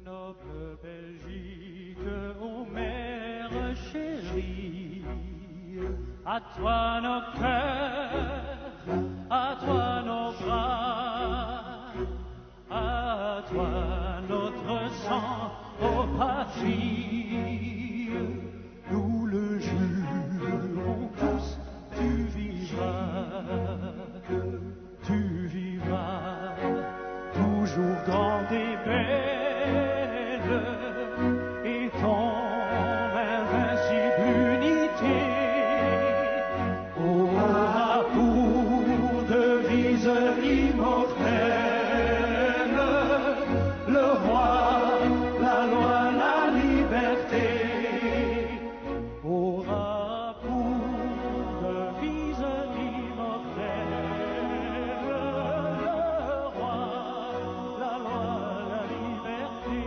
Noble Belgique, ô mère chérie, à toi nos cœurs, à toi nos bras, à toi notre sang, ô patrie, nous le jurons tous, tu vivras, toujours grande et belle. Et ton invincible unité aura pour devise immortelle le roi, la loi, la liberté. Aura pour devise immortelle le roi, la loi, la liberté.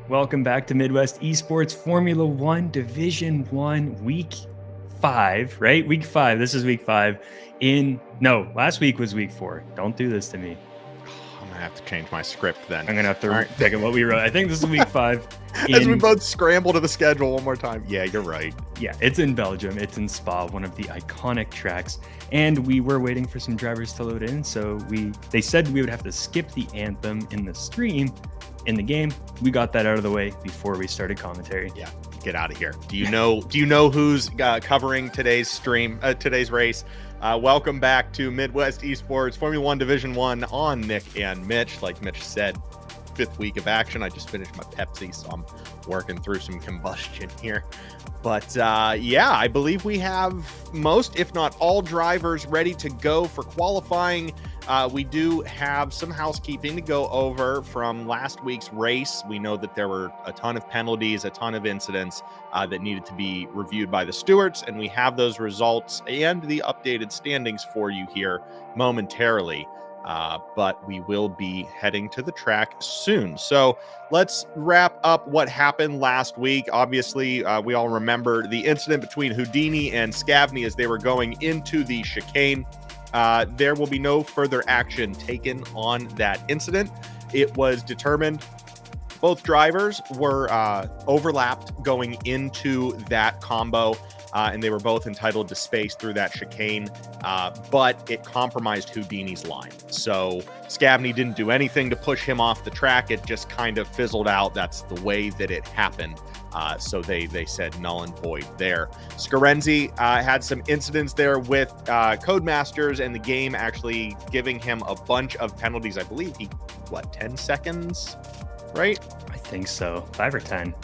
Welcome back to Midwest Esports Formula One Division One Week 5, right? Week 5. This is week 5. Last week was week 4. Don't do this to me. I'm gonna have to change my script then. I'm gonna have to pick up what we wrote. I think this is week 5. As we both scramble to the schedule one more time. Yeah, you're right. Yeah, it's in Belgium. It's in Spa, one of the iconic tracks. And we were waiting for some drivers to load in, so they said we would have to skip the anthem in the stream. In the game, we got that out of the way before we started commentary. Yeah, get out of here. Do you know who's covering today's stream, today's race? Welcome back to Midwest Esports Formula One Division One on Nick and Mitch. Like Mitch said, 5th week of action. I just finished my Pepsi, so I'm working through some combustion here. But yeah, I believe we have most, if not all, drivers ready to go for qualifying. We do have some housekeeping to go over from last week's race. We know that there were a ton of penalties, a ton of incidents that needed to be reviewed by the stewards, and we have those results and the updated standings for you here momentarily. But we will be heading to the track soon. So let's wrap up what happened last week. Obviously, we all remember the incident between Houdini and Scavney as they were going into the chicane. There will be no further action taken on that incident. It was determined both drivers were overlapped going into that combo, and they were both entitled to space through that chicane, but it compromised Houdini's line. So Scavney didn't do anything to push him off the track. It just kind of fizzled out. That's the way that it happened. So they said null and void there. Scarenzi had some incidents there with Codemasters and the game actually giving him a bunch of penalties. I believe 10 seconds, right? I think so, 5 or 10.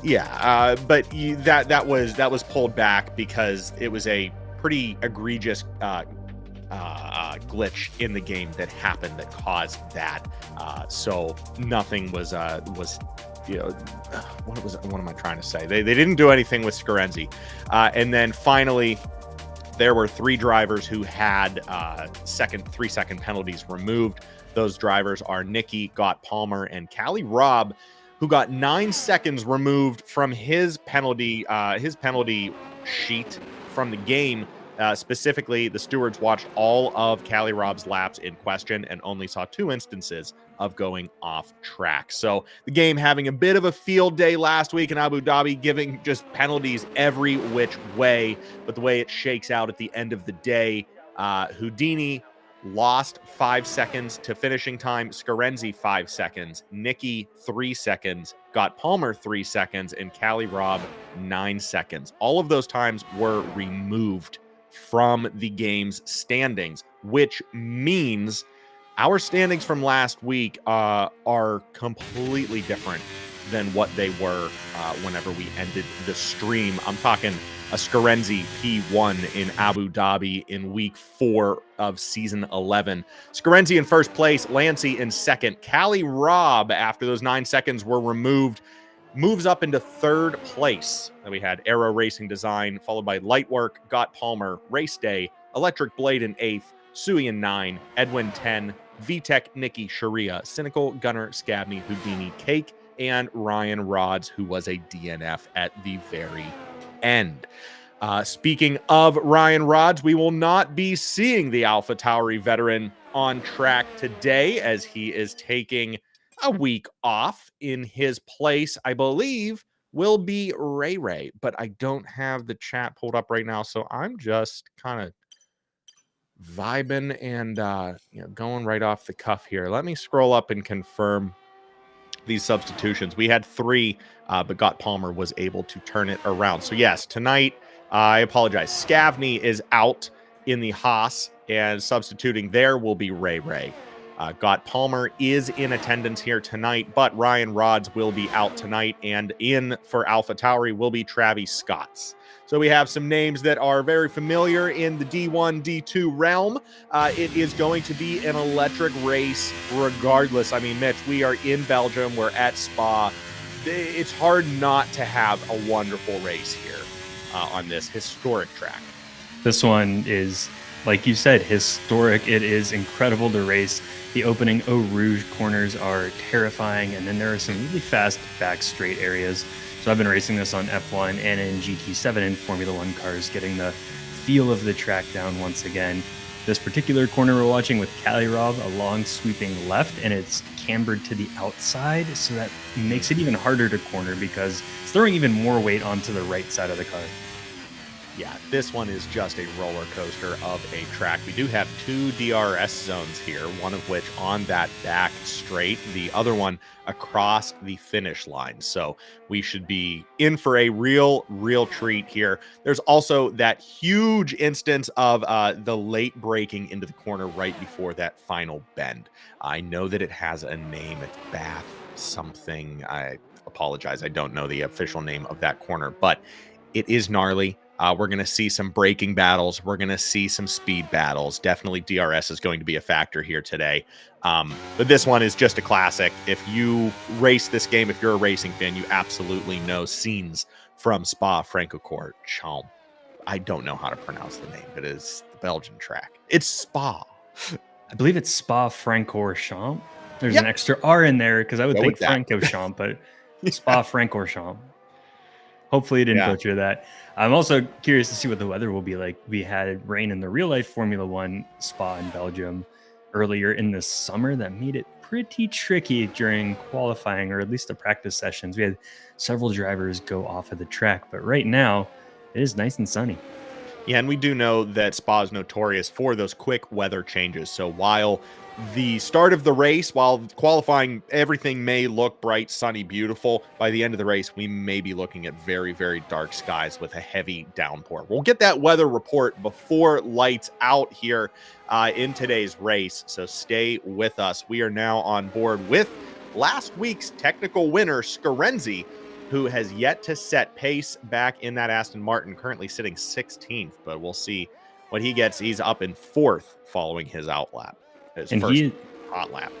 Yeah, but that was pulled back because it was a pretty egregious glitch in the game that happened that caused that. So nothing was what am I trying to say? They didn't do anything with Scarenzi. And then finally, there were 3 drivers who had 3-second penalties removed. Those drivers are Nikki, Gott Palmer, and Callie Robb, who got 9 seconds removed from his penalty sheet from the game. Specifically, the stewards watched all of Callie Robb's laps in question and only saw 2 instances of going off track. So the game having a bit of a field day last week in Abu Dhabi, giving just penalties every which way. But the way it shakes out at the end of the day, Houdini lost 5 seconds to finishing time, Scarenzi 5 seconds, Nikki 3 seconds, Gott Palmer 3 seconds, and Callie Robb 9 seconds. All of those times were removed from the game's standings, which means our standings from last week are completely different than what they were whenever we ended the stream. I'm talking a Scarenzi P1 in Abu Dhabi in week 4 of season 11. Scarenzi in first place, Lancy in second. Callie Robb, after those 9 seconds were removed, moves up into third place. Then we had Aero Racing Design, followed by Lightwork, Gott Palmer, Race Day, Electric Blade in 8th, Sui in 9, Edwin 10, VTech, Nikki, Sharia, Cynical, Gunner, Scabney, Houdini, Cake, and Ryan Rods, who was a DNF at the very end. Speaking of Ryan Rods, we will not be seeing the AlphaTauri veteran on track today as he is taking a week off. In his place, I believe, will be Ray Ray, but I don't have the chat pulled up right now, so I'm just kind of vibing and going right off the cuff here. Let me scroll up and confirm these substitutions. We had 3, but Gott Palmer was able to turn it around. So yes, tonight, I apologize, Scavney is out in the Haas, and substituting there will be Ray Ray. Gott Palmer is in attendance here tonight, but Ryan Rods will be out tonight, and in for AlphaTauri will be Travis Scotts. So we have some names that are very familiar in the D1, D2 realm. It is going to be an electric race regardless. I mean, Mitch, we are in Belgium. We're at Spa. It's hard not to have a wonderful race here on this historic track. This one is, like you said, historic. It is incredible to race. The opening Eau Rouge corners are terrifying, and then there are some really fast back straight areas. So I've been racing this on F1 and in GT7 and Formula One cars, getting the feel of the track down once again. This particular corner we're watching with Callie Robb, a long sweeping left, and it's cambered to the outside, so that makes it even harder to corner because it's throwing even more weight onto the right side of the car. Yeah, this one is just a roller coaster of a track. We do have 2 DRS zones here, one of which on that back straight, the other one across the finish line. So we should be in for a real treat here. There's also that huge instance of the late braking into the corner right before that final bend. I know that it has a name. It's Bath something. I apologize. I don't know the official name of that corner, but it is gnarly. We're going to see some braking battles. We're going to see some speed battles. Definitely DRS is going to be a factor here today. But this one is just a classic. If you race this game, if you're a racing fan, you absolutely know scenes from Spa Francorchamps. I don't know how to pronounce the name, but it is the Belgian track. It's Spa. I believe it's Spa Francorchamps. There's an extra R in there because I would think Francorchamps, but Spa Francorchamps. Hopefully, it didn't butcher that. I'm also curious to see what the weather will be like. We had rain in the real-life Formula One Spa in Belgium earlier in the summer that made it pretty tricky during qualifying, or at least the practice sessions. We had several drivers go off of the track, but right now, it is nice and sunny. Yeah, and we do know that Spa is notorious for those quick weather changes. So while the start of the race, while qualifying, everything may look bright, sunny, beautiful, by the end of the race, we may be looking at very, very dark skies with a heavy downpour. We'll get that weather report before lights out here in today's race, so stay with us. We are now on board with last week's technical winner, Scarenzi, who has yet to set pace back in that Aston Martin, currently sitting 16th, but we'll see what he gets. He's up in 4th following his outlap. His first hot lap.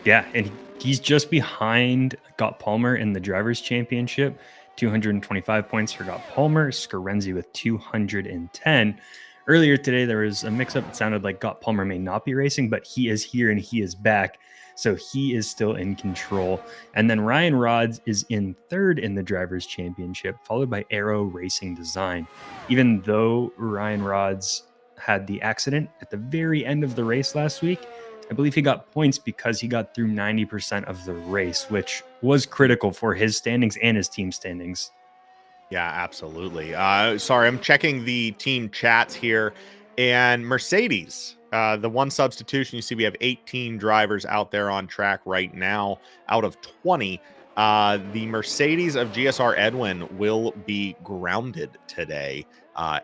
Yeah, and He's just behind Got Palmer in the Drivers' Championship. 225 points for Got Palmer. Scarenzi with 210. Earlier today, there was a mix-up. It sounded like Got Palmer may not be racing, but he is here and he is back. So he is still in control. And then Ryan Rods is in third in the Drivers' Championship, followed by Aero Racing Design. Even though Ryan Rods had the accident at the very end of the race last week, I believe he got points because he got through 90% of the race, which was critical for his standings and his team standings. Yeah, absolutely. Sorry, I'm checking the team chats here. And Mercedes, the one substitution, you see we have 18 drivers out there on track right now out of 20. The Mercedes of GSR Edwin will be grounded today.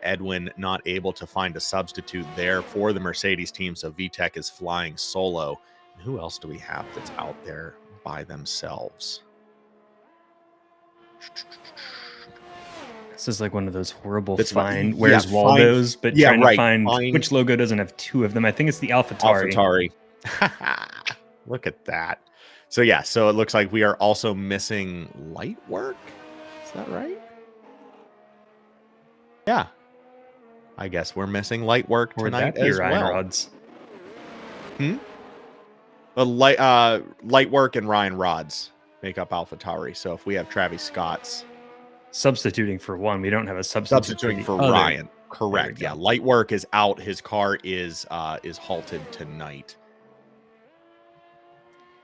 Edwin not able to find a substitute there for the Mercedes team, so VTech is flying solo. And who else do we have that's out there by themselves? This is like one of those horrible That's find where's Waldo's, but trying to find which logo doesn't have two of them. I think it's the AlphaTauri. Look at that. So yeah, so it looks like we are also missing light work. Is that right? Yeah. I guess we're missing light work tonight as well. Rods. Light work and Ryan Rods make up AlphaTauri. So if we have Travis Scott's substituting for one, we don't have a substituting for Ryan. Correct. Yeah, light work is out. His car is halted tonight.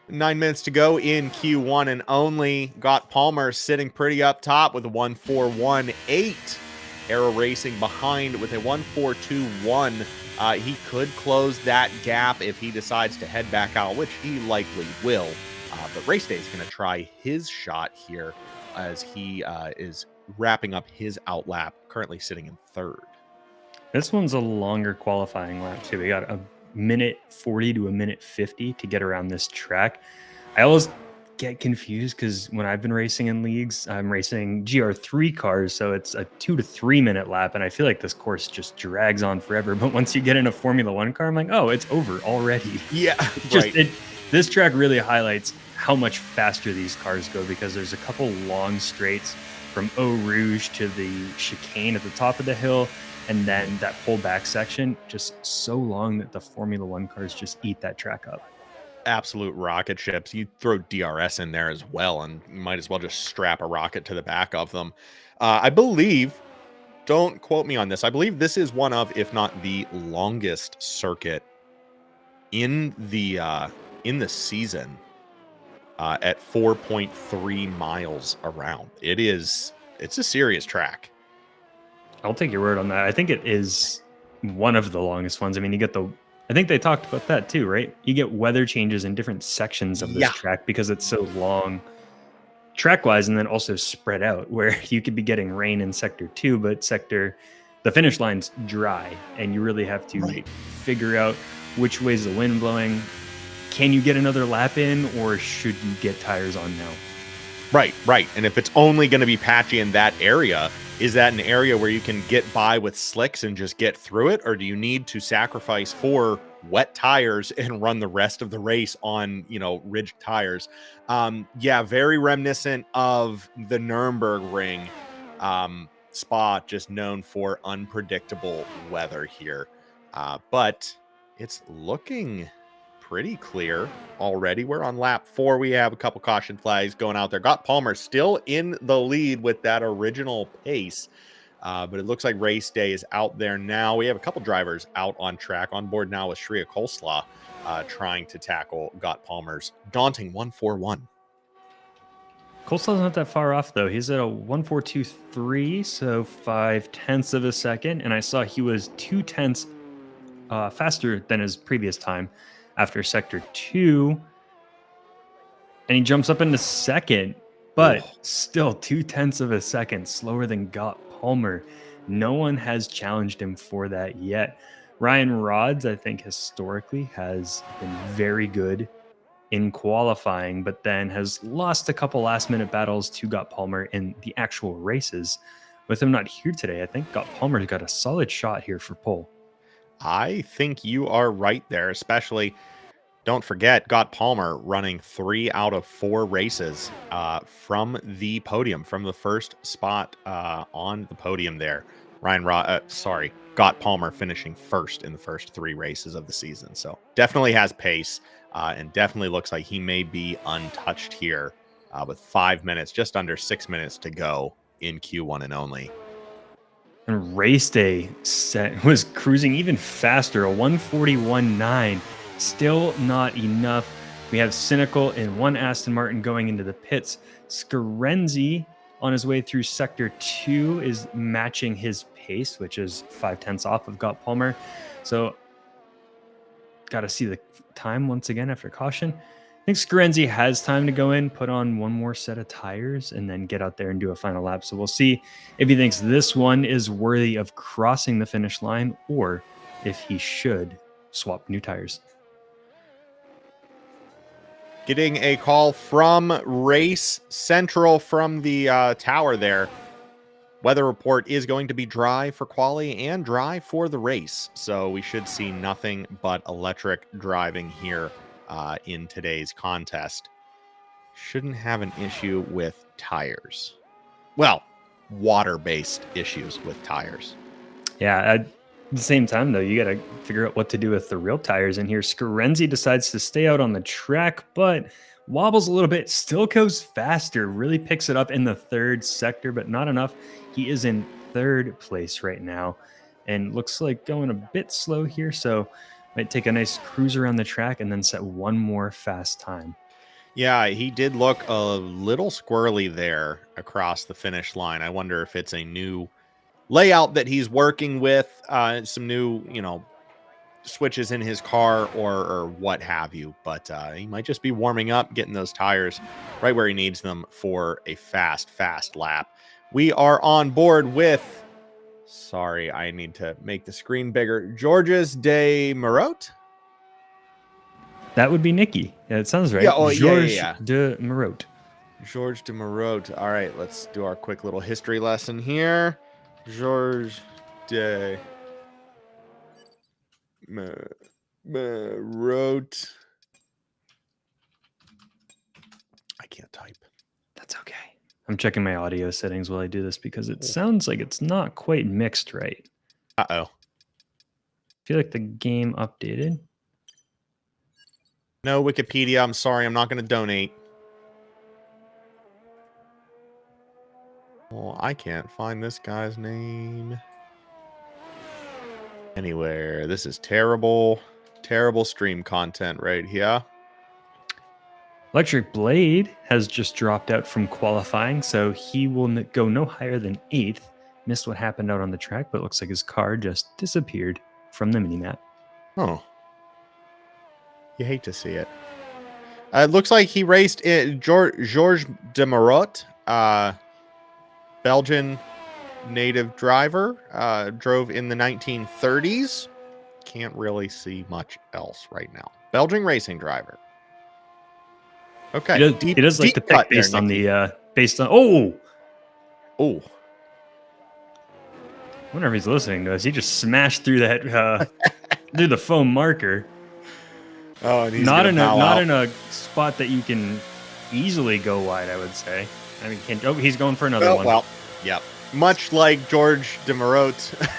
9 minutes to go in Q1, and only Got Palmer sitting pretty up top with a 1.418. Aero Racing behind with a 1.421. He could close that gap if he decides to head back out, which he likely will. But Race Day is going to try his shot here as he is wrapping up his outlap, currently sitting in third. This one's a longer qualifying lap too. We got a minute 40 to a minute 50 to get around this track. I always get confused because when I've been racing in leagues, I'm racing GR3 cars, so it's a 2 to 3 minute lap, and I feel like this course just drags on forever. But once you get in a Formula One car, I'm like, oh, it's over already. Yeah, this track really highlights how much faster these cars go, because there's a couple long straights from Eau Rouge to the chicane at the top of the hill, and then that pullback section just so long that the Formula One cars just eat that track up. Absolute rocket ships. You throw DRS in there as well, and you might as well just strap a rocket to the back of them. I believe, don't quote me on this, I believe this is one of, if not the longest circuit in the season. At 4.3 miles around. It's a serious track. I'll take your word on that. I think it is one of the longest ones. I mean, I think they talked about that too, right? You get weather changes in different sections of this track because it's so long track-wise, and then also spread out, where you could be getting rain in sector 2, but the finish line's dry, and you really have to figure out which way's the wind blowing. Can you get another lap in, or should you get tires on now? Right. And if it's only going to be patchy in that area, is that an area where you can get by with slicks and just get through it? Or do you need to sacrifice for wet tires and run the rest of the race on, ridged tires? Very reminiscent of the Nürburgring. Spa, just known for unpredictable weather here. But it's looking pretty clear already. We're on lap 4. We have a couple caution flags going out there. Got Palmer still in the lead with that original pace, but it looks like Race Day is out there now. We have a couple drivers out on track. On board now with Shreya Coleslaw trying to tackle Got Palmer's daunting 1.41. Coleslaw's not that far off though. He's at a 1.423, so 0.5 of a second, and I saw he was 0.2 faster than his previous time after sector 2, and he jumps up into second, but still 0.2 of a second slower than Got Palmer. No one has challenged him for that yet. Ryan Rods, I think, historically has been very good in qualifying, but then has lost a couple last-minute battles to Got Palmer in the actual races. With him not here today, I think Got Palmer's got a solid shot here for pole. I think you are right there, especially Don't forget, Got Palmer running 3 out of 4 races from the podium, from the first spot on the podium there. Got Palmer finishing first in the first 3 races of the season. So definitely has pace and definitely looks like he may be untouched here with 5 minutes, just under 6 minutes to go in Q1 and only. And race day was cruising even faster, a 141.9. Still not enough. We have Cynical in one Aston Martin going into the pits. Scarenzi on his way through sector 2 is matching his pace, which is 0.5 off of Got Palmer. So got to see the time once again after caution. I think Scarenzi has time to go in, put on one more set of tires, and then get out there and do a final lap. So we'll see if he thinks this one is worthy of crossing the finish line or if he should swap new tires. Getting a call from Race Central from the tower there. Weather report is going to be dry for quali and dry for the race. So we should see nothing but electric driving here in today's contest. Shouldn't have an issue with tires. Well, water-based issues with tires. Yeah, at the same time, though, you got to figure out what to do with the real tires in here. Scarenzi decides to stay out on the track, but wobbles a little bit, still goes faster, really picks it up in the 3rd sector, but not enough. He is in 3rd place right now and looks like going a bit slow here, so might take a nice cruise around the track and then set one more fast time. Yeah, he did look a little squirrely there across the finish line. I wonder if it's a new layout that he's working with, some new, switches in his car or what have you. But he might just be warming up, getting those tires right where he needs them for a fast lap. We are on board with, sorry, I need to make the screen bigger, Georges de Marotte. That would be Nikki. Yeah, it sounds right. Yeah, Georges de Marotte. Georges de Marotte. All right, let's do our quick little history lesson here. Georges de Marotte. I can't type. That's okay. I'm checking my audio settings while I do this because it sounds like it's not quite mixed right. Uh-oh. I feel like the game updated. No Wikipedia. I'm sorry. I'm not going to donate. Well, I can't find this guy's name anywhere. This is terrible stream content right here. Electric Blade has just dropped out from qualifying, so he will go no higher than 8th. Missed what happened out on the track, but it looks like his car just disappeared from the minimap. Oh. You hate to see it. It looks like he raced Georges de Marotte, Belgian native driver, drove in the 1930s. Can't really see much else right now. Belgian racing driver. Okay. He does like to pick based on the oh. I wonder if he's listening to us. He just smashed through that through the foam marker. Oh, and he's not in a spot that you can easily go wide, I would say. I mean, he's going for another one. Well, yep. Much like Georges de Marotte,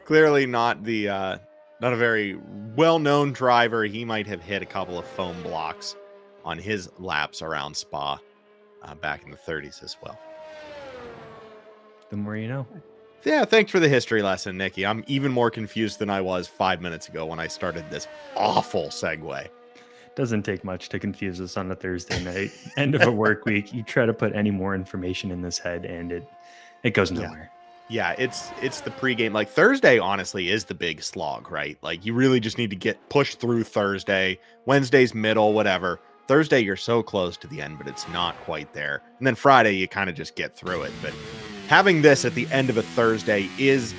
clearly not a very well-known driver. He might have hit a couple of foam blocks on his laps around Spa back in the 30s as well. The more you know. Yeah, thanks for the history lesson, Nikki. I'm even more confused than I was 5 minutes ago when I started this awful segue. Doesn't take much to confuse us on a Thursday night. End of a work week. You try to put any more information in this head and it goes nowhere. Yeah, it's the pregame. Like Thursday, honestly, is the big slog, right? Like you really just need to get pushed through Thursday. Wednesday's middle, whatever. Thursday, you're so close to the end, but it's not quite there. And then Friday, you kind of just get through it. But having this at the end of a Thursday is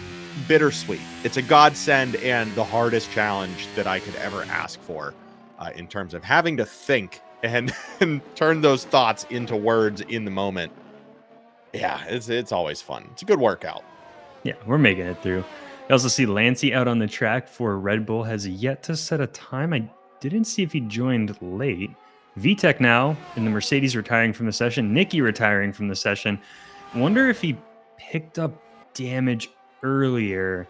bittersweet. It's a godsend and the hardest challenge that I could ever ask for in terms of having to think and turn those thoughts into words in the moment. Yeah, it's always fun. It's a good workout. Yeah, we're making it through. I also see Lancey out on the track for Red Bull has yet to set a time. I didn't see if he joined late. VTech now in the Mercedes retiring from the session. Nicky retiring from the session. Wonder if he picked up damage earlier.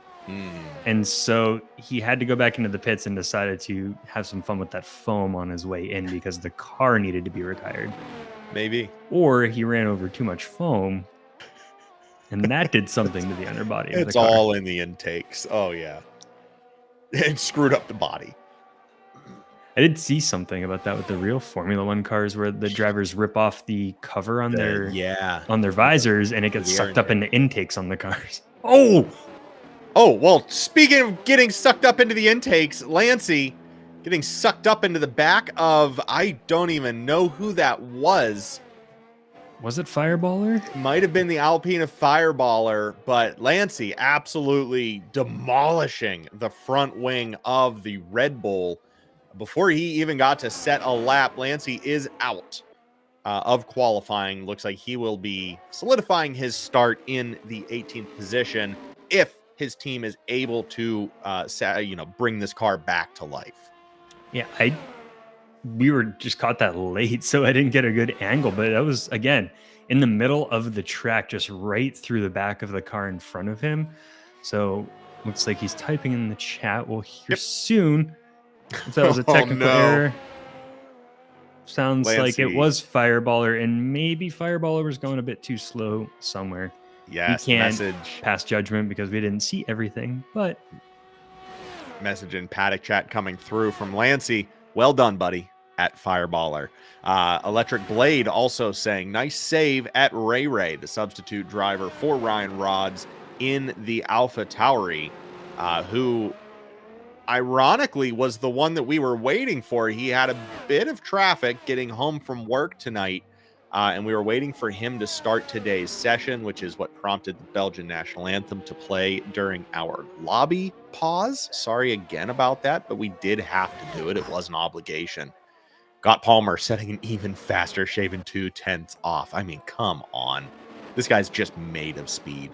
And so he had to go back into the pits and decided to have some fun with that foam on his way in because the car needed to be retired. Maybe. Or he ran over too much foam and that did something to the underbody. It's all in the intakes. Oh, yeah. It screwed up the body. I did see something about that with the real Formula One cars where the drivers rip off the cover on their visors and it gets sucked up into intakes on the cars. Oh, well, speaking of getting sucked up into the intakes, Lancey getting sucked up into the back of, I don't even know who that was. Was it Fireballer? It might have been the Alpine Fireballer, but Lancey absolutely demolishing the front wing of the Red Bull. Before he even got to set a lap, Lancey is out of qualifying. Looks like he will be solidifying his start in the 18th position if his team is able to, bring this car back to life. Yeah, we were just caught that late, so I didn't get a good angle, but that was, again, in the middle of the track, just right through the back of the car in front of him. So looks like he's typing in the chat. We'll hear soon if that was a technical error. Sounds like it was Fireballer, and maybe Fireballer was going a bit too slow somewhere. Yes, we can't pass judgment because we didn't see everything, but message in paddock chat coming through from Lancey. Well done, buddy, at Fireballer. Electric Blade also saying, nice save at Ray, the substitute driver for Ryan Rods in the AlphaTauri, who ironically was the one that we were waiting for. He had a bit of traffic getting home from work tonight. And we were waiting for him to start today's session, which is what prompted the Belgian national anthem to play during our lobby pause. Sorry again about that, but we did have to do it. It was an obligation. Got Palmer setting an even faster, shaving 2/10 off. I mean, come on. This guy's just made of speed.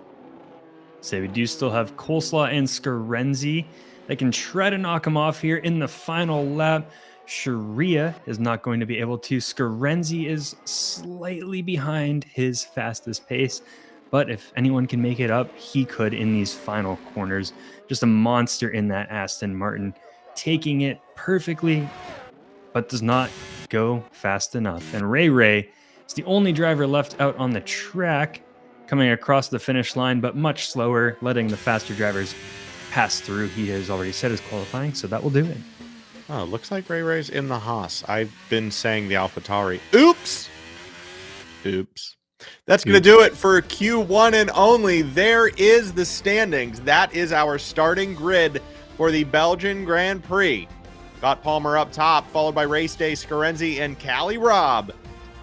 So we do still have Coleslaw and Scarenzi. They can try to knock him off here in the final lap. Sharia is not going to be able to. Scarenzi is slightly behind his fastest pace, but if anyone can make it up, he could in these final corners. Just a monster in that Aston Martin, taking it perfectly, but does not go fast enough. And Ray is the only driver left out on the track, coming across the finish line, but much slower, letting the faster drivers pass through. He has already set his qualifying, so that will do it. Oh, looks like Ray's in the Haas. I've been saying the AlphaTauri. Oops. That's going to do it for Q1 and only. There is the standings. That is our starting grid for the Belgian Grand Prix. Got Palmer up top, followed by Race Day, Scarenzi, and Cali Robb.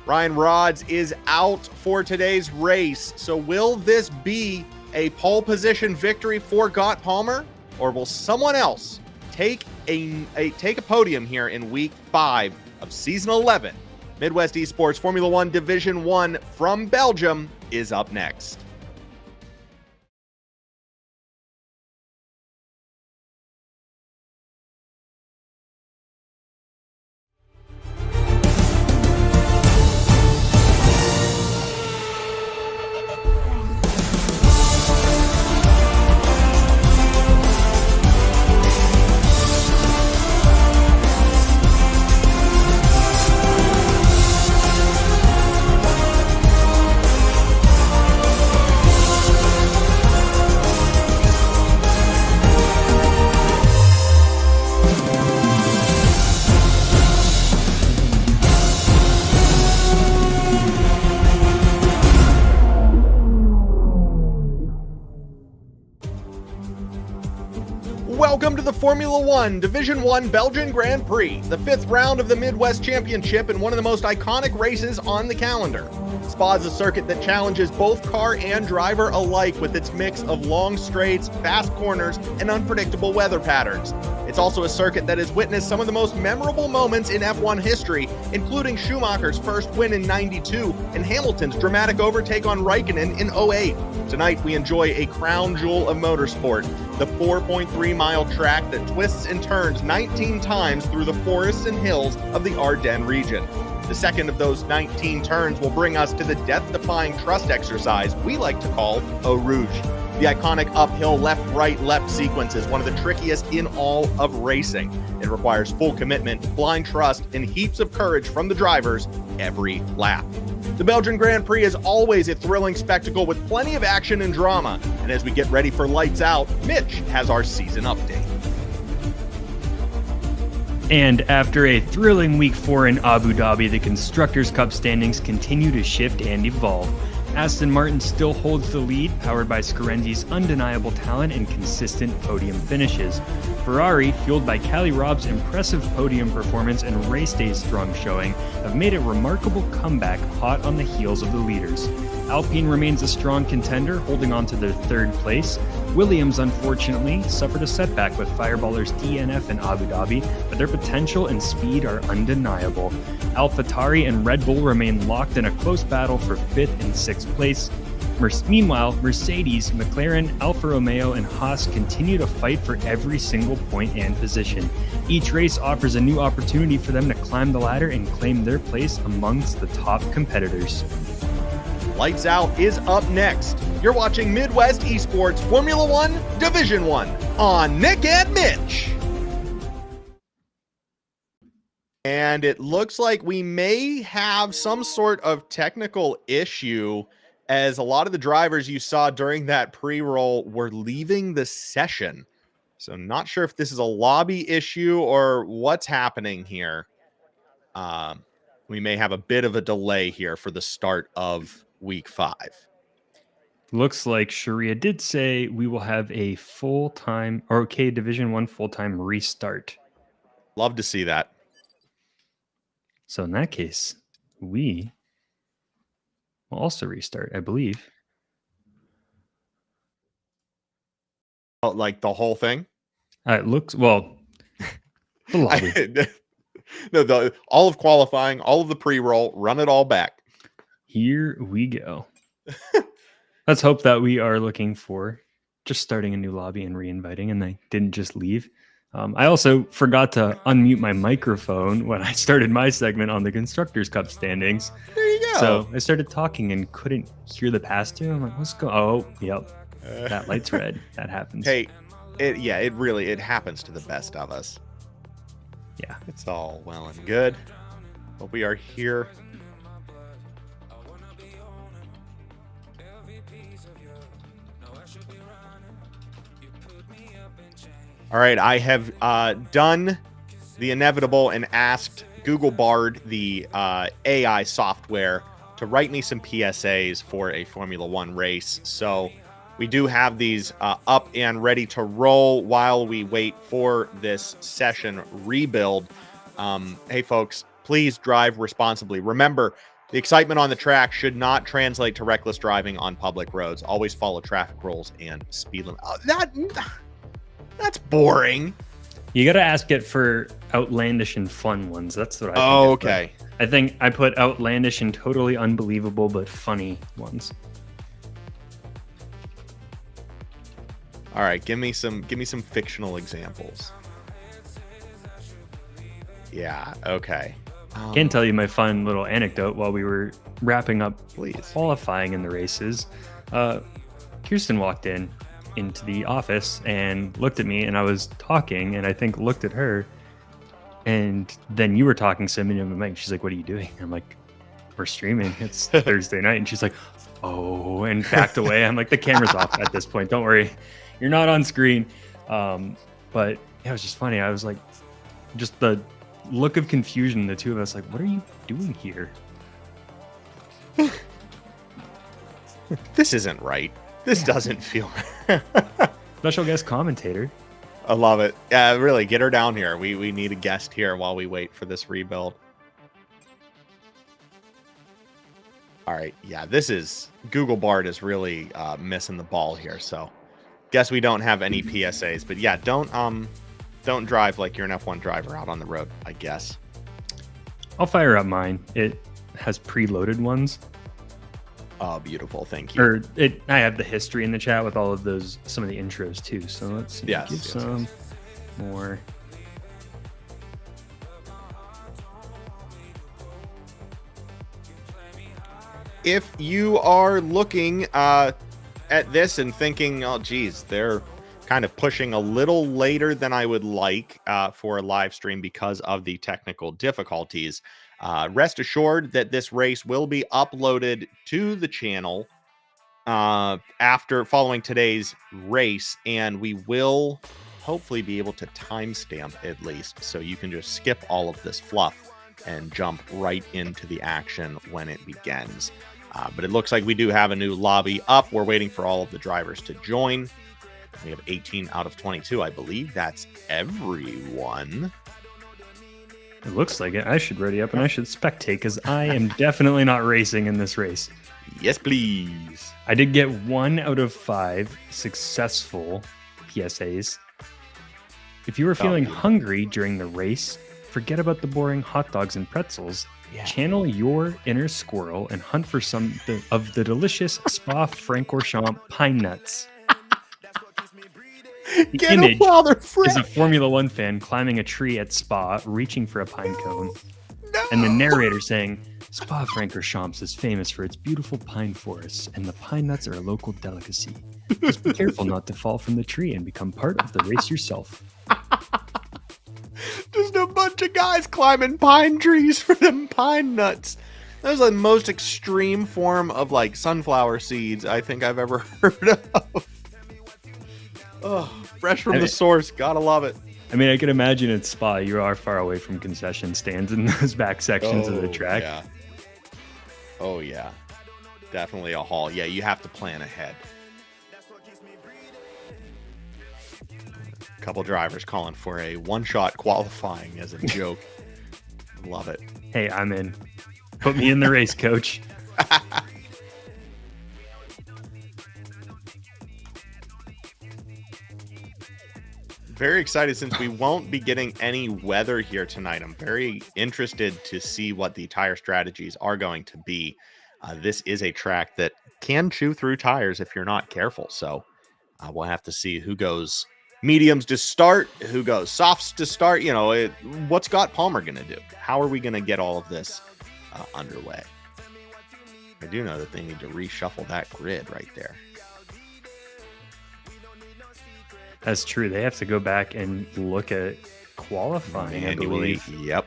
Ryan Rods is out for today's race. So will this be a pole position victory for Gott Palmer, or will someone else take a podium here in week 5 of season 11? MidWest eSports Formula One Division 1 from Belgium is up next. Welcome to the Formula One Division 1 Belgian Grand Prix, the 5th round of the Midwest Championship and one of the most iconic races on the calendar. Spa is a circuit that challenges both car and driver alike with its mix of long straights, fast corners, and unpredictable weather patterns. It's also a circuit that has witnessed some of the most memorable moments in F1 history, including Schumacher's first win in '92 and Hamilton's dramatic overtake on Raikkonen in '08. Tonight, we enjoy a crown jewel of motorsport, the 4.3-mile track that twists and turns 19 times through the forests and hills of the Ardennes region. The second of those 19 turns will bring us to the death-defying trust exercise we like to call Eau Rouge. The iconic uphill left-right-left sequence is one of the trickiest in all of racing. It requires full commitment, blind trust, and heaps of courage from the drivers every lap. The Belgian Grand Prix is always a thrilling spectacle with plenty of action and drama. And as we get ready for lights out, Mitch has our season update. And after a thrilling week 4 in Abu Dhabi, the Constructors' Cup standings continue to shift and evolve. Aston Martin still holds the lead, powered by Scarenzi's undeniable talent and consistent podium finishes. Ferrari, fueled by Callie Robb's impressive podium performance and race day's strong showing, have made a remarkable comeback hot on the heels of the leaders. Alpine remains a strong contender, holding on to their third place. Williams, unfortunately, suffered a setback with Fireballers DNF in Abu Dhabi, but their potential and speed are undeniable. AlphaTauri and Red Bull remain locked in a close battle for 5th and 6th place. Meanwhile, Mercedes, McLaren, Alfa Romeo, and Haas continue to fight for every single point and position. Each race offers a new opportunity for them to climb the ladder and claim their place amongst the top competitors. Lights Out is up next. You're watching Midwest eSports Formula One Division 1 on Nick and Mitch. And it looks like we may have some sort of technical issue, as a lot of the drivers you saw during that pre-roll were leaving the session. So not sure if this is a lobby issue or what's happening here. We may have a bit of a delay here for the start of week 5. Looks like Sharia did say we will have a full-time, or okay, Division 1 full-time restart. Love to see that. So in that case, we will also restart, I believe. Oh, like the whole thing? It looks, well, the lobby. No, all of qualifying, all of the pre-roll, run it all back. Here we go. Let's hope that we are looking for just starting a new lobby and re-inviting, and they didn't just leave. I also forgot to unmute my microphone when I started my segment on the Constructors' Cup standings. There you go. So I started talking and couldn't hear the pass to. I'm like, what's going on? Oh, yep. That light's red. That happens. Hey, it happens to the best of us. Yeah. It's all well and good, but we are here. All right, I have done the inevitable and asked Google Bard, the AI software, to write me some PSAs for a Formula One race. So we do have these up and ready to roll while we wait for this session rebuild. Hey, folks, please drive responsibly. Remember, the excitement on the track should not translate to reckless driving on public roads. Always follow traffic rules and speed limit. Oh, that's boring. You got to ask it for outlandish and fun ones. That's what I think. Oh, okay. I think I put outlandish and totally unbelievable but funny ones. All right, give me some fictional examples. Yeah, okay. Can't tell you my fun little anecdote while we were wrapping up Please. qualifying in the races. Kirsten walked into the office and looked at me, and I was talking, and I think looked at her, and then you were talking some into my mic. She's like, "What are you doing?" I'm like, "We're streaming. It's Thursday night." And she's like, "Oh," and backed away. I'm like, "The camera's off at this point. Don't worry, you're not on screen." But yeah, it was just funny. I was like, just the look of confusion, the two of us, like, "What are you doing here?" This isn't right. This doesn't feel Special guest commentator. I love it. Yeah, really, get her down here. We need a guest here while we wait for this rebuild. All right, yeah, this is Google Bard is really missing the ball here. So, guess we don't have any PSAs, but yeah, don't don't drive like you're an F1 driver out on the road, I guess. I'll fire up mine. It has preloaded ones. Oh, beautiful. Thank you. Or I have the history in the chat with all of those, some of the intros too. So let's see. Yes, Give yes, some yes. more. If you are looking at this and thinking, oh, geez, they're kind of pushing a little later than I would like for a live stream because of the technical difficulties, rest assured that this race will be uploaded to the channel after following today's race, and we will hopefully be able to timestamp at least, so you can just skip all of this fluff and jump right into the action when it begins. But it looks like we do have a new lobby up. We're waiting for all of the drivers to join. We have 18 out of 22, I believe. That's everyone. It looks like it. I should ready up and I should spectate because I am definitely not racing in this race. Yes, please. I did get 1 out of 5 successful PSAs. If you were feeling hungry during the race, forget about the boring hot dogs and pretzels. Yeah. Channel your inner squirrel and hunt for some of the delicious Spa Francorchamps pine nuts. The image is a Formula One fan climbing a tree at Spa, reaching for a pine cone. No. And the narrator saying, Spa Francorchamps is famous for its beautiful pine forests, and the pine nuts are a local delicacy. Just be careful not to fall from the tree and become part of the race yourself. Just a bunch of guys climbing pine trees for them pine nuts. That was the most extreme form of like sunflower seeds I think I've ever heard of. Oh, fresh from the source. Gotta love it. I mean, I can imagine at Spa, you are far away from concession stands in those back sections of the track. Yeah. Oh, yeah. Definitely a haul. Yeah, you have to plan ahead. A couple drivers calling for a one-shot qualifying as a joke. Love it. Hey, I'm in. Put me in the race, coach. Very excited since we won't be getting any weather here tonight. I'm very interested to see what the tire strategies are going to be. This is a track that can chew through tires if you're not careful. So we'll have to see who goes mediums to start, who goes softs to start. You know, what's Scott Palmer going to do? How are we going to get all of this underway? I do know that they need to reshuffle that grid right there. That's true. They have to go back and look at qualifying, I believe. Yep.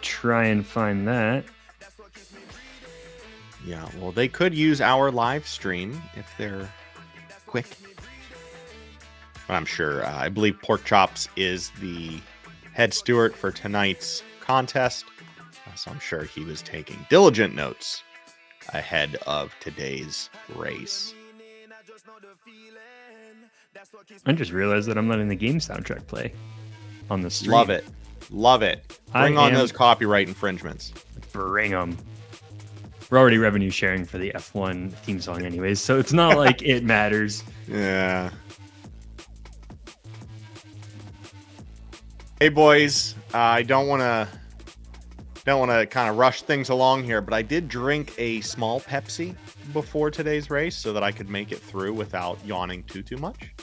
Try and find that. Yeah, well, they could use our live stream if they're quick. But I'm sure. I believe Pork Chops is the head steward for tonight's contest. So I'm sure he was taking diligent notes ahead of today's race. I just realized that I'm letting the game soundtrack play on the stream. Love it. Bring on those copyright infringements. Bring them. We're already revenue sharing for the F1 theme song anyways, so it's not like it matters. Yeah. Hey boys, I don't want to kind of rush things along here, but I did drink a small Pepsi before today's race so that I could make it through without yawning too much.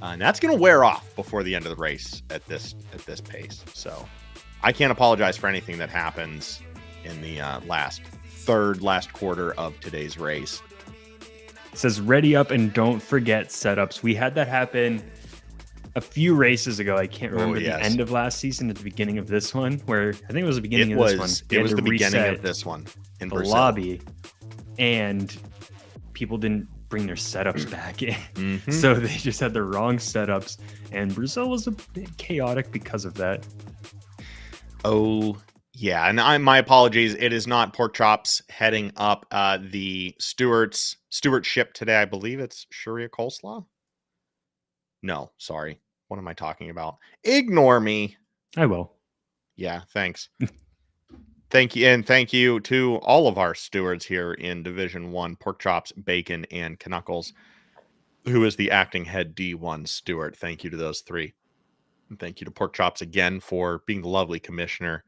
And that's going to wear off before the end of the race at this pace. So I can't apologize for anything that happens in the last quarter of today's race. It says ready up and don't forget setups. We had that happen a few races ago. I can't remember the end of last season at the beginning of this one, where I think it was the beginning of this one. It was the beginning of this one in the Brazil. Lobby, and people didn't bring their setups back in. So they just had the wrong setups, and Brazil was a bit chaotic because of that. Oh, yeah. And my apologies. It is not Pork Chops heading up the stewardship today. I believe it's Sharia Coleslaw. No, sorry. What am I talking about? Ignore me. I will. Yeah, thanks. Thank you. And thank you to all of our stewards here in Division 1, Pork Chops, Bacon, and Knuckles, who is the acting head D1 steward. Thank you to those three. And thank you to Pork Chops again for being the lovely commissioner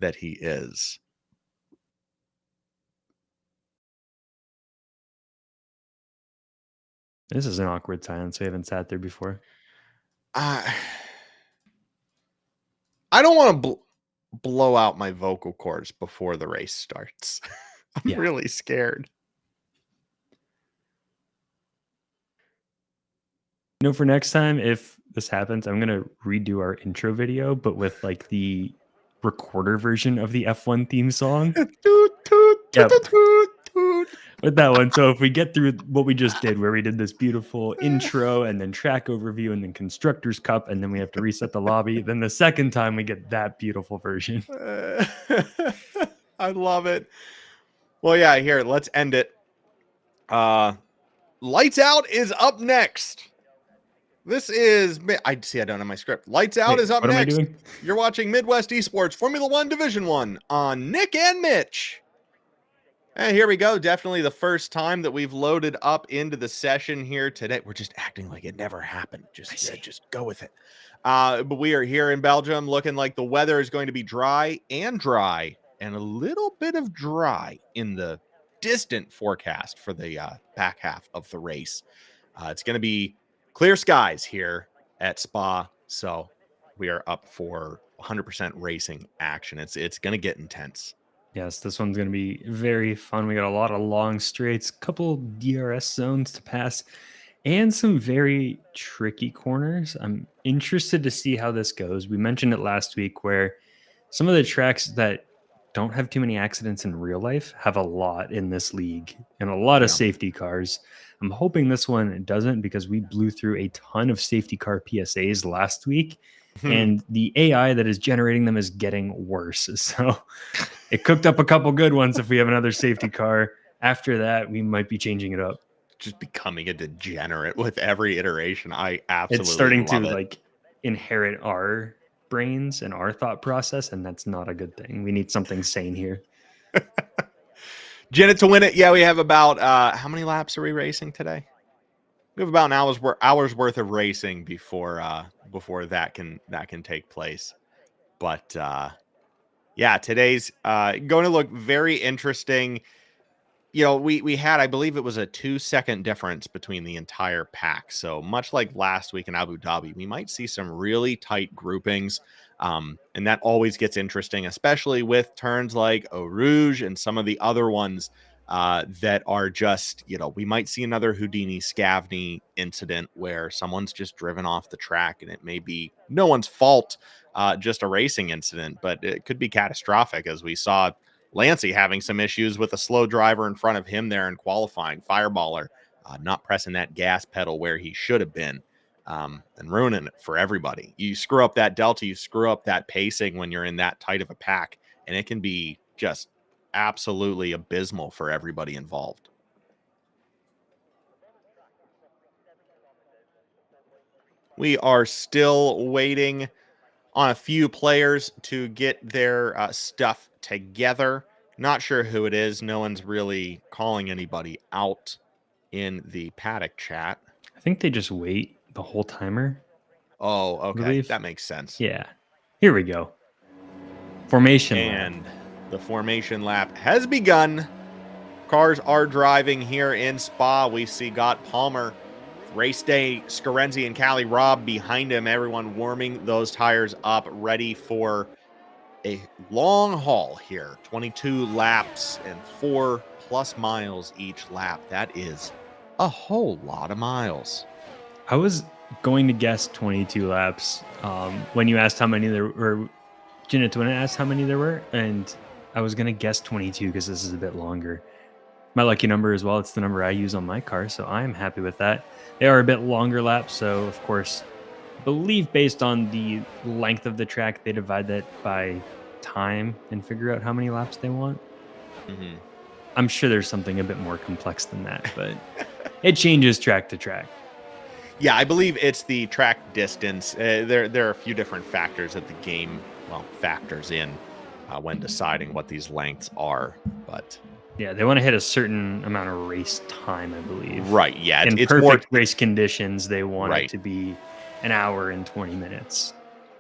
that he is. This is an awkward silence. We haven't sat there before. I don't want to blow out my vocal cords before the race starts. I'm really scared. For next time, if this happens, I'm going to redo our intro video, but with like the recorder version of the F1 theme song. With that one. So if we get through what we just did, where we did this beautiful intro and then track overview and then Constructors Cup, and then we have to reset the lobby, then the second time we get that beautiful version. I love it. Well, yeah, here, let's end it. Lights Out is up next. This is, I don't have my script. Lights Out is up next. What am I doing? You're watching Midwest Esports Formula 1 Division 1 on Nick and Mitch. And here we go. Definitely the first time that we've loaded up into the session here today. We're just acting like it never happened. Just go with it. But we are here in Belgium, looking like the weather is going to be dry and a little bit of dry in the distant forecast for the back half of the race. It's going to be clear skies here at Spa, so we are up for 100% racing action. It's going to get intense. Yes, this one's going to be very fun. We got a lot of long straights, couple DRS zones to pass, and some very tricky corners. I'm interested to see how this goes. We mentioned it last week where some of the tracks that don't have too many accidents in real life have a lot in this league and a lot of safety cars. I'm hoping this one doesn't, because we blew through a ton of safety car PSAs last week. And the AI that is generating them is getting worse. So it cooked up a couple good ones. If we have another safety car after that, we might be changing it up. Just becoming a degenerate with every iteration. I absolutely It's starting to it. like inherit our brains and our thought process, and that's not a good thing. We need something sane here. Janet to win it. Yeah, we have about how many laps are we racing today? We have about an hour's worth of racing before that can take place. But yeah, today's going to look very interesting. We had, I believe it was a 2-second difference between the entire pack. So much like last week in Abu Dhabi, we might see some really tight groupings. And that always gets interesting, especially with turns like Eau Rouge and some of the other ones that are just, we might see another Houdini Scavney incident where someone's just driven off the track, and it may be no one's fault, just a racing incident, but it could be catastrophic, as we saw Lancey having some issues with a slow driver in front of him there in qualifying. Fireballer not pressing that gas pedal where he should have been, and ruining it for everybody. You screw up that delta, you screw up that pacing when you're in that tight of a pack, and it can be just absolutely abysmal for everybody involved. We are still waiting on a few players to get their stuff together. Not sure who it is. No one's really calling anybody out in the paddock chat. I think they just wait the whole timer. Oh, okay. That makes sense. Yeah. Here we go. Formation and lap. The formation lap has begun. Cars are driving here in Spa. We see Gott Palmer, Race Day, Scarenzi, and Cali Robb behind him. Everyone warming those tires up, ready for a long haul here. 22 laps and 4+ miles each lap. That is a whole lot of miles. I was going to guess 22 laps when you asked how many there were. Janet, when I asked how many there were, and I was going to guess 22 because this is a bit longer. My lucky number as well. It's the number I use on my car, so I'm happy with that. They are a bit longer laps, so of course, I believe based on the length of the track, they divide that by time and figure out how many laps they want. Mm-hmm. I'm sure there's something a bit more complex than that, but it changes track to track. Yeah, I believe it's the track distance. There are a few different factors that the game factors in when deciding what these lengths are, but yeah, they want to hit a certain amount of race time, I believe. Right. Yeah, in perfect race conditions, they want it to be an hour and 20 minutes.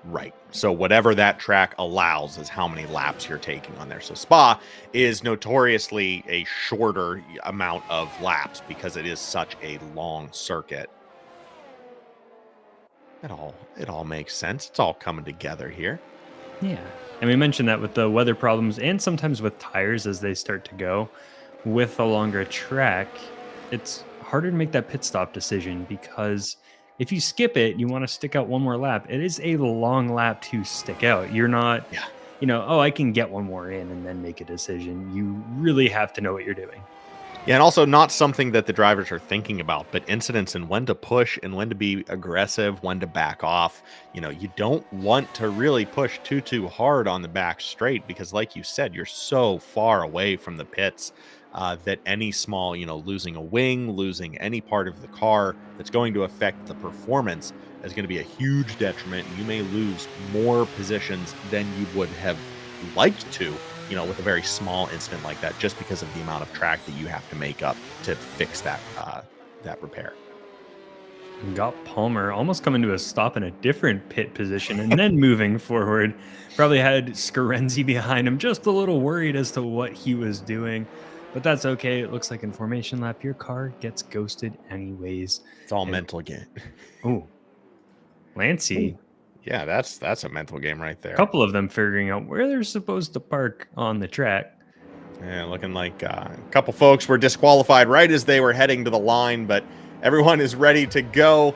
Right. So whatever that track allows is how many laps you're taking on there. So Spa is notoriously a shorter amount of laps because it is such a long circuit. It all makes sense. It's all coming together here. Yeah. And we mentioned that with the weather problems and sometimes with tires as they start to go. With a longer track, it's harder to make that pit stop decision because if you skip it, you want to stick out one more lap. It is a long lap to stick out. You're not, Yeah. oh, I can get one more in and then make a decision. You really have to know what you're doing. Yeah, and also not something that the drivers are thinking about, but incidents and when to push and when to be aggressive, when to back off. You don't want to really push too hard on the back straight because, like you said, you're so far away from the pits that any small, losing a wing, losing any part of the car that's going to affect the performance is going to be a huge detriment. You may lose more positions than you would have liked to, with a very small incident like that, just because of the amount of track that you have to make up to fix that repair. Got Palmer almost coming to a stop in a different pit position and then moving forward. Probably had Scarenzi behind him, just a little worried as to what he was doing. But that's okay. It looks like in formation lap, your car gets ghosted anyways. It's all mental game. Oh, Lancey. Yeah, that's a mental game right there. A couple of them figuring out where they're supposed to park on the track. Yeah, looking like a couple folks were disqualified right as they were heading to the line, but everyone is ready to go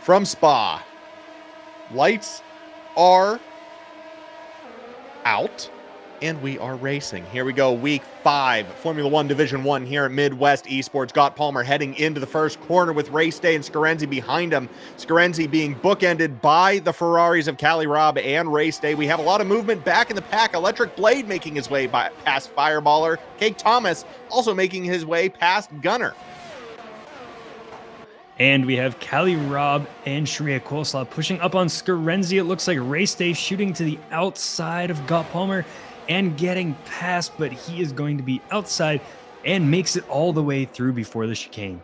from Spa. Lights are out, and we are racing. Here we go, week 5, Formula 1 Division 1 here at Midwest Esports. Got Palmer heading into the first corner with Race Day and Scarenzi behind him. Scarenzi being bookended by the Ferraris of Cali Robb and Race Day. We have a lot of movement back in the pack. Electric Blade making his way past Fireballer. Cake Thomas also making his way past Gunner. And we have Cali Robb and Sharia Coleslaw pushing up on Scarenzi. It looks like Race Day shooting to the outside of Got Palmer and getting past, but he is going to be outside and makes it all the way through before the chicane.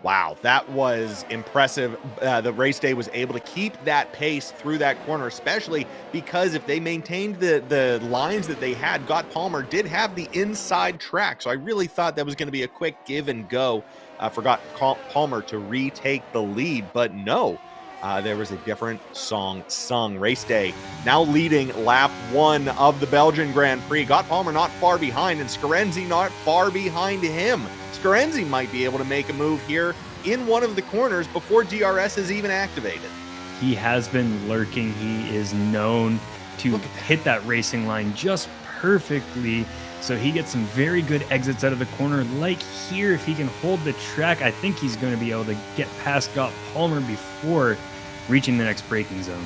Wow, that was impressive. The Race Day was able to keep that pace through that corner, especially because if they maintained the lines that they had, Got Palmer did have the inside track. So I really thought that was going to be a quick give and go for Got Palmer to retake the lead, but no. There was a different song sung. Race Day now leading lap 1 of the Belgian Grand Prix. Got Palmer not far behind, and Scarenzi not far behind him. Scarenzi might be able to make a move here in one of the corners before DRS is even activated. He has been lurking. He is known to hit that racing line just perfectly. So he gets some very good exits out of the corner. Like here, if he can hold the track, I think he's going to be able to get past Got Palmer before reaching the next braking zone.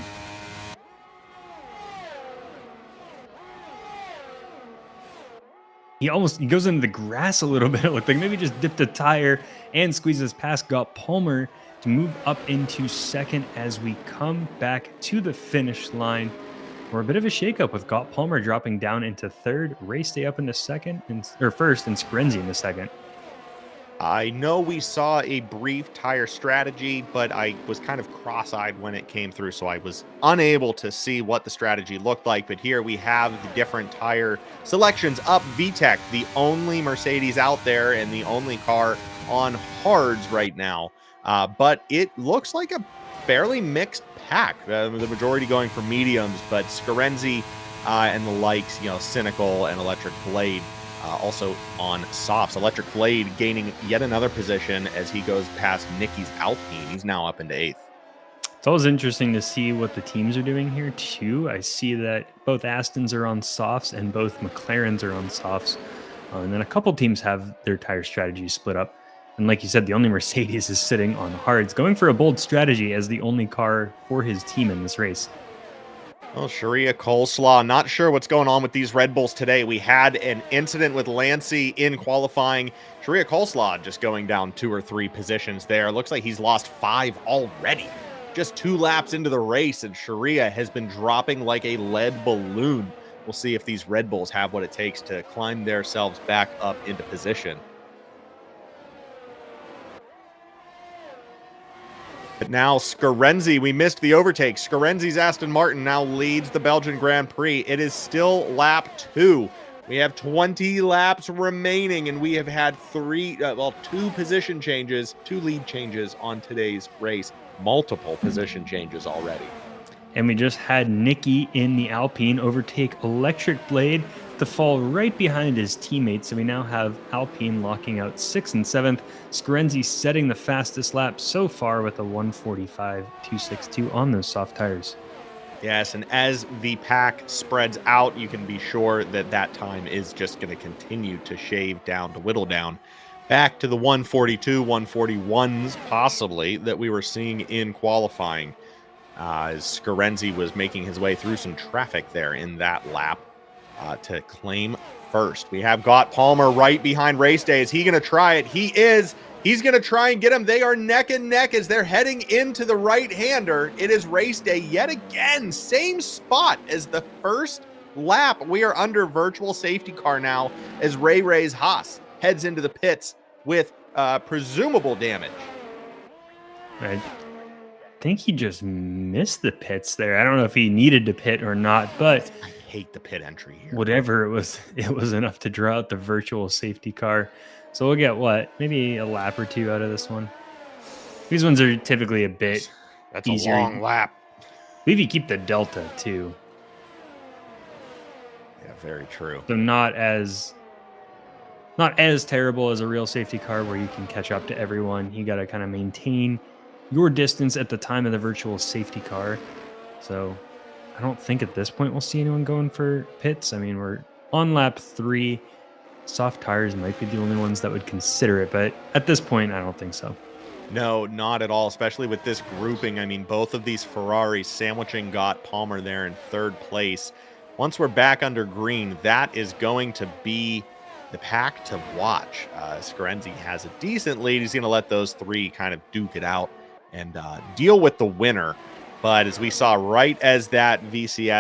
He goes into the grass a little bit. It looked like maybe just dipped a tire and squeezes past Got Palmer to move up into second as we come back to the finish line. For a bit of a shakeup with Got Palmer dropping down into third, Race Day up into first, and Scarenzi in the second. I know we saw a brief tire strategy, but I was kind of cross-eyed when it came through, so I was unable to see what the strategy looked like. But here we have the different tire selections up. VTEC, the only Mercedes out there and the only car on hards right now. But it looks like a fairly mixed pack. The majority going for mediums, but Scarenzi and the likes, Cynical and Electric Blade also on softs. Electric Blade gaining yet another position as he goes past Nicky's Alpine. He's now up into 8th. It's always interesting to see what the teams are doing here too. I see that both Astons are on softs and both McLarens are on softs. And then a couple teams have their tire strategies split up. And like you said, the only Mercedes is sitting on hards, going for a bold strategy as the only car for his team in this race. Well, Sharia Coleslaw, not sure what's going on with these Red Bulls today. We had an incident with Lancey in qualifying. Sharia Coleslaw just going down 2 or 3 positions there. Looks like he's lost 5 already. Just 2 laps into the race, and Sharia has been dropping like a lead balloon. We'll see if these Red Bulls have what it takes to climb themselves back up into position. But Now Scarenzi, we missed the overtake. Scarenzi's Aston Martin now leads the Belgian Grand Prix. It is still lap 2. We have 20 laps remaining, and we have had two position changes, 2 lead changes on today's race. Multiple position changes already. And we just had Nicky in the Alpine overtake Electric Blade to fall right behind his teammates. So we now have Alpine locking out 6th and 7th. Scarenzi setting the fastest lap so far with a 1:45.262 on those soft tires. Yes, and as the pack spreads out, you can be sure that that time is just going to continue to shave down, to whittle down, back to the 142, 141s possibly that we were seeing in qualifying. As Scarenzi was making his way through some traffic there in that lap to claim first. We have got Palmer right behind Race Day. Is he going to try it? He is. He's going to try and get him. They are neck and neck as they're heading into the right-hander. It is Race Day yet again. Same spot as the first lap. We are under virtual safety car now as Ray's Haas heads into the pits with presumable damage. I think he just missed the pits there. I don't know if he needed to pit or not, but I hate the pit entry here. Whatever it was enough to draw out the virtual safety car. So we'll get maybe a lap or 2 out of this one. These ones are typically a bit That's easier. a long lap. Maybe keep the delta too. Yeah, very true. So not as terrible as a real safety car where you can catch up to everyone. You got to kind of maintain your distance at the time of the virtual safety car. So I don't think at this point we'll see anyone going for pits. I mean, we're on lap 3. Soft tires might be the only ones that would consider it, but at this point, I don't think so. No, not at all, especially with this grouping. I mean, both of these Ferraris sandwiching got Palmer there in 3rd place. Once we're back under green, that is going to be the pack to watch. Scarenzi has a decent lead. He's going to let those 3 kind of duke it out and deal with the winner. But as we saw right as that VSC,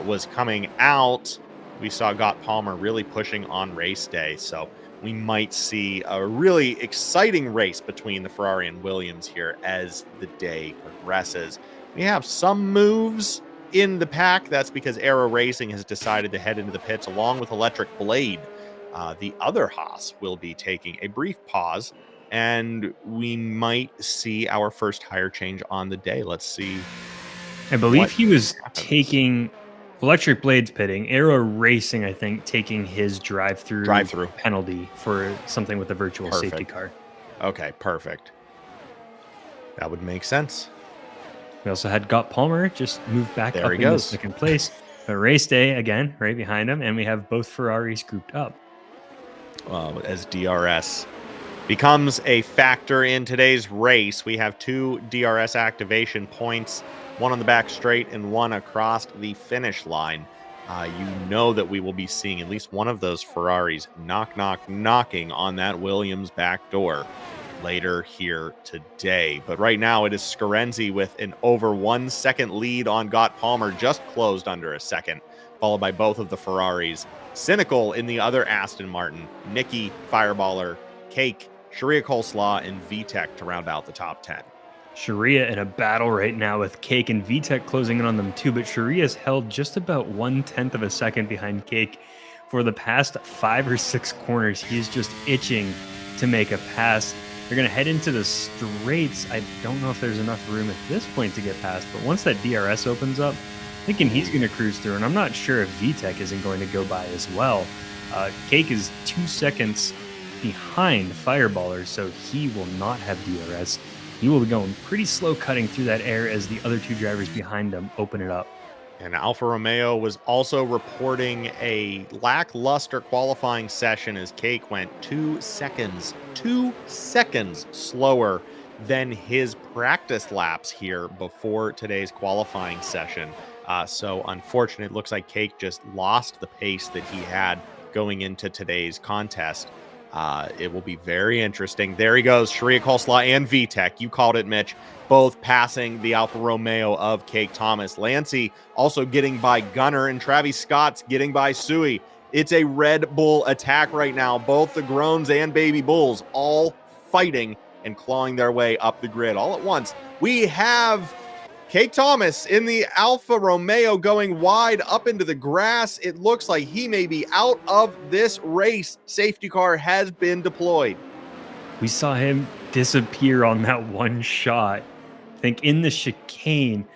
was coming out, we saw Got Palmer really pushing on Race Day. So we might see a really exciting race between the Ferrari and Williams here as the day progresses. We have some moves in the pack. That's because Aero Racing has decided to head into the pits along with Electric Blade. The other Haas will be taking a brief pause, and we might see our first tire change on the day. Let's see. I believe he was taking Electric Blades pitting, Aero Racing, I think, taking his drive-through penalty for something with the virtual safety car. Okay, perfect. That would make sense. We also had Got Palmer just move back there up he into goes. 2nd place. But Race Day, again, right behind him, and we have both Ferraris grouped up. As DRS becomes a factor in today's race, we have 2 DRS activation points, 1 on the back straight and 1 across the finish line. You know that we will be seeing at least one of those Ferraris knocking on that Williams back door later here today. But right now it is Scarenzi with an over 1 second lead on Got Palmer, just closed under a second, followed by both of the Ferraris. Cynical in the other Aston Martin, Nicky, Fireballer, Cake, Sharia Coleslaw, and VTEC to round out the top 10. Sharia in a battle right now with Cake and VTEC closing in on them too, but Sharia's held just about 1/10 of a second behind Cake for the past 5 or 6 corners. He's just itching to make a pass. They're going to head into the straights. I don't know if there's enough room at this point to get past, but once that DRS opens up, thinking he's going to cruise through, and I'm not sure if VTEC isn't going to go by as well. Cake is 2 seconds behind Fireballer, so he will not have DRS. He will be going pretty slow cutting through that air as the other 2 drivers behind him open it up. And Alfa Romeo was also reporting a lackluster qualifying session as Cake went 2 seconds slower than his practice laps here before today's qualifying session. So unfortunate, it looks like Cake just lost the pace that he had going into today's contest. It will be very interesting. There he goes, Sharia Coleslaw and VTEC. You called it, Mitch. Both passing the Alfa Romeo of Cake Thomas. Lancey also getting by Gunner, and Travis Scott's getting by Sui. It's a Red Bull attack right now. Both the Groans and Baby Bulls all fighting and clawing their way up the grid all at once. We have Cake Thomas in the Alfa Romeo going wide up into the grass. It looks like he may be out of this race. Safety car has been deployed. We saw him disappear on that one shot, I think in the chicane.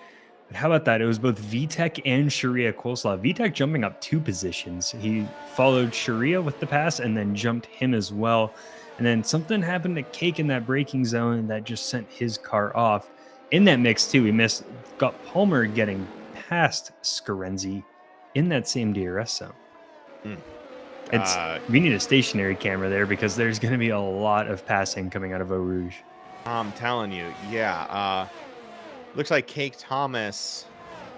But how about that? It was both VTech and Sharia Coleslaw. VTech jumping up 2 positions. He followed Sharia with the pass and then jumped him as well. And then something happened to Cake in that braking zone that just sent his car off. In that mix, too, we got Palmer getting past Scarenzi in that same DRS zone. We need a stationary camera there because there's going to be a lot of passing coming out of Eau Rouge. I'm telling you, yeah. Looks like Cake Thomas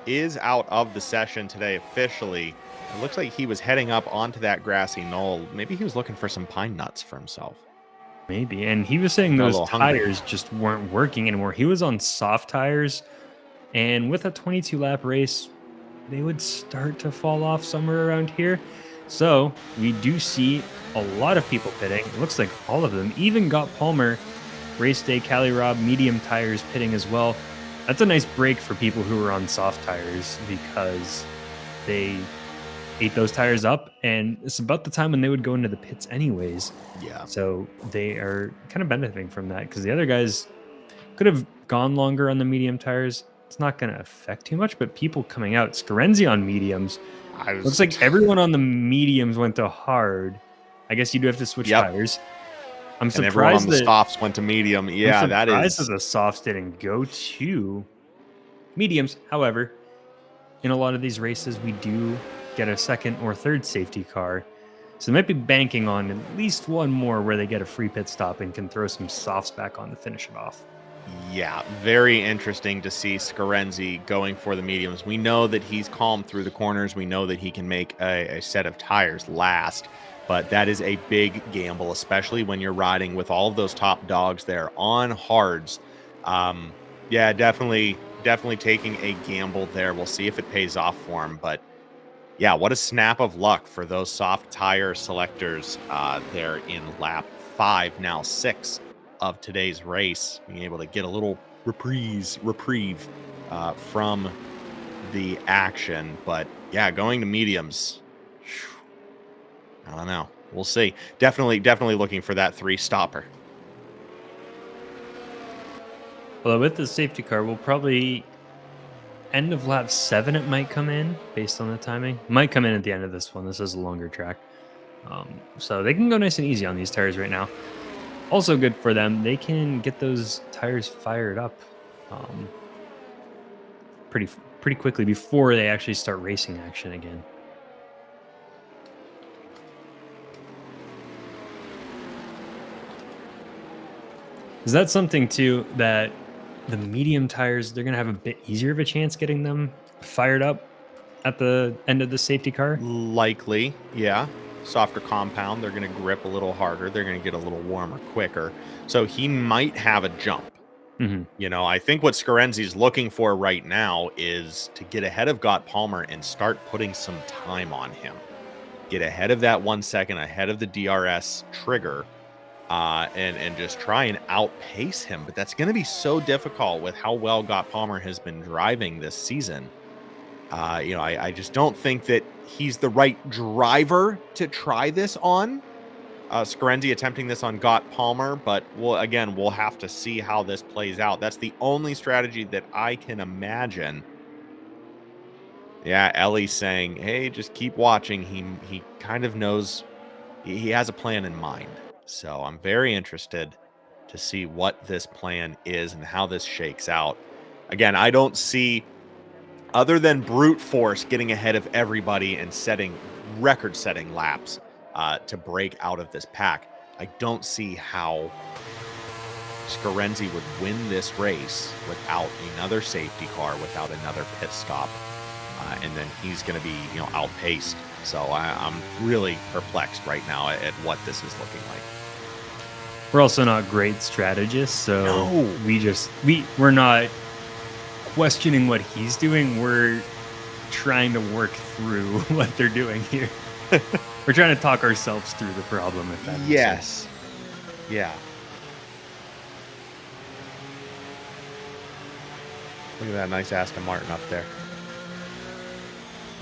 is out of the session today officially. It looks like he was heading up onto that grassy knoll. Maybe he was looking for some pine nuts for himself. Maybe. And he was saying those tires just weren't working anymore. He was on soft tires. And with a 22-lap race, they would start to fall off somewhere around here. So we do see a lot of people pitting. It looks like all of them. Even got Palmer, race day, Cali Rob, medium tires pitting as well. That's a nice break for people who are on soft tires because they ate those tires up, and it's about the time when they would go into the pits anyways. Yeah. So they are kind of benefiting from that because the other guys could have gone longer on the medium tires. It's not going to affect too much, but people coming out, Scarenzi on mediums. Looks like everyone on the mediums went to hard. I guess you do have to switch tires. I'm surprised everyone on the softs went to medium. Yeah, that is. I'm surprised that the softs didn't go to mediums. However, in a lot of these races, we do get a second or third safety car. So they might be banking on at least one more where they get a free pit stop and can throw some softs back on to finish it off. Yeah, very interesting to see Scarenzi going for the mediums. We know that he's calm through the corners. We know that he can make a set of tires last, but that is a big gamble, especially when you're riding with all of those top dogs there on hards. Yeah, definitely taking a gamble there. We'll see if it pays off for him, but yeah, what a snap of luck for those soft tire selectors there in lap 5, now 6 of today's race, being able to get a little reprieve from the action. But yeah, going to mediums, I don't know. We'll see. Definitely looking for that 3-stopper. Well, with the safety car, we'll probably end of lap 7 it might come in based on the timing. Might come in at the end of this one. This is a longer track. So they can go nice and easy on these tires right now. Also good for them. They can get those tires fired up pretty quickly before they actually start racing action again. Is that something too that the medium tires, they're going to have a bit easier of a chance getting them fired up at the end of the safety car? Likely, yeah. Softer compound, they're going to grip a little harder. They're going to get a little warmer quicker. So he might have a jump. Mm-hmm. You know, I think what Scarenzi's looking for right now is to get ahead of Gott Palmer and start putting some time on him. Get ahead of that 1 second, ahead of the DRS trigger. And just try and outpace him. But that's going to be so difficult with how well Gott Palmer has been driving this season. I just don't think that he's the right driver to try this on. Scarenzi attempting this on Gott Palmer, but we'll have to see how this plays out. That's the only strategy that I can imagine. Yeah, Ellie's saying, hey, just keep watching. He kind of knows he has a plan in mind. So I'm very interested to see what this plan is and how this shakes out. Again, I don't see, other than brute force getting ahead of everybody and setting record-setting laps to break out of this pack, I don't see how Scarenzi would win this race without another safety car, without another pit stop, and then he's going to be outpaced. So I'm really perplexed right now at what this is looking like. We're also not great strategists, so no. we're not questioning what he's doing. We're trying to work through what they're doing here. We're trying to talk ourselves through the problem, if that makes sense. Yeah. Look at that nice Aston Martin up there.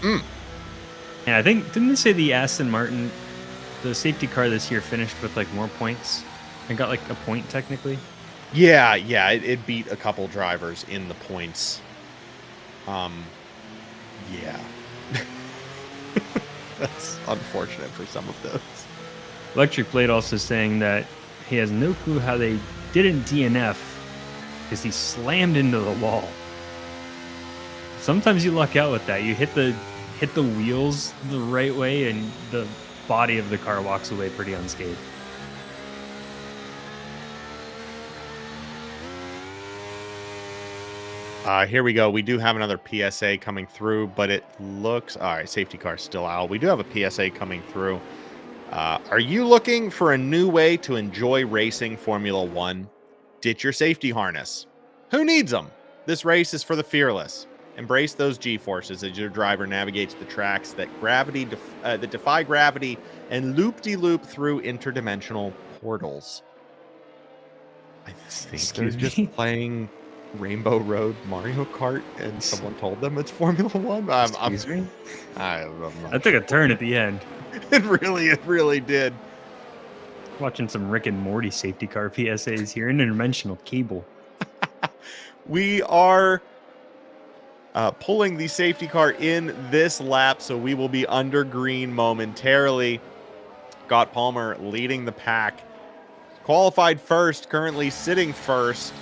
And I think, didn't they say the Aston Martin, the safety car this year, finished with like more points and got like a point technically? Yeah, it beat a couple drivers in the points. Yeah. That's unfortunate for some of those. Electric Blade also saying that he has no clue how they didn't DNF because he slammed into the wall. Sometimes you luck out with that. You hit the wheels the right way and the body of the car walks away pretty unscathed. Here we go. We do have another PSA coming through, but it looks... All right, safety car still out. We do have a PSA coming through. Are you looking for a new way to enjoy racing Formula One? Ditch your safety harness. Who needs them? This race is for the fearless. Embrace those G-forces as your driver navigates the tracks that that defy gravity and loop-de-loop through interdimensional portals. I think they're just playing Rainbow Road Mario Kart, and someone told them it's Formula One. Excuse me? I took a turn at the end. It really did. Watching some Rick and Morty safety car PSAs here. Interdimensional cable. We are pulling the safety car in this lap, so we will be under green momentarily. Scott Palmer leading the pack. Qualified first, currently sitting first.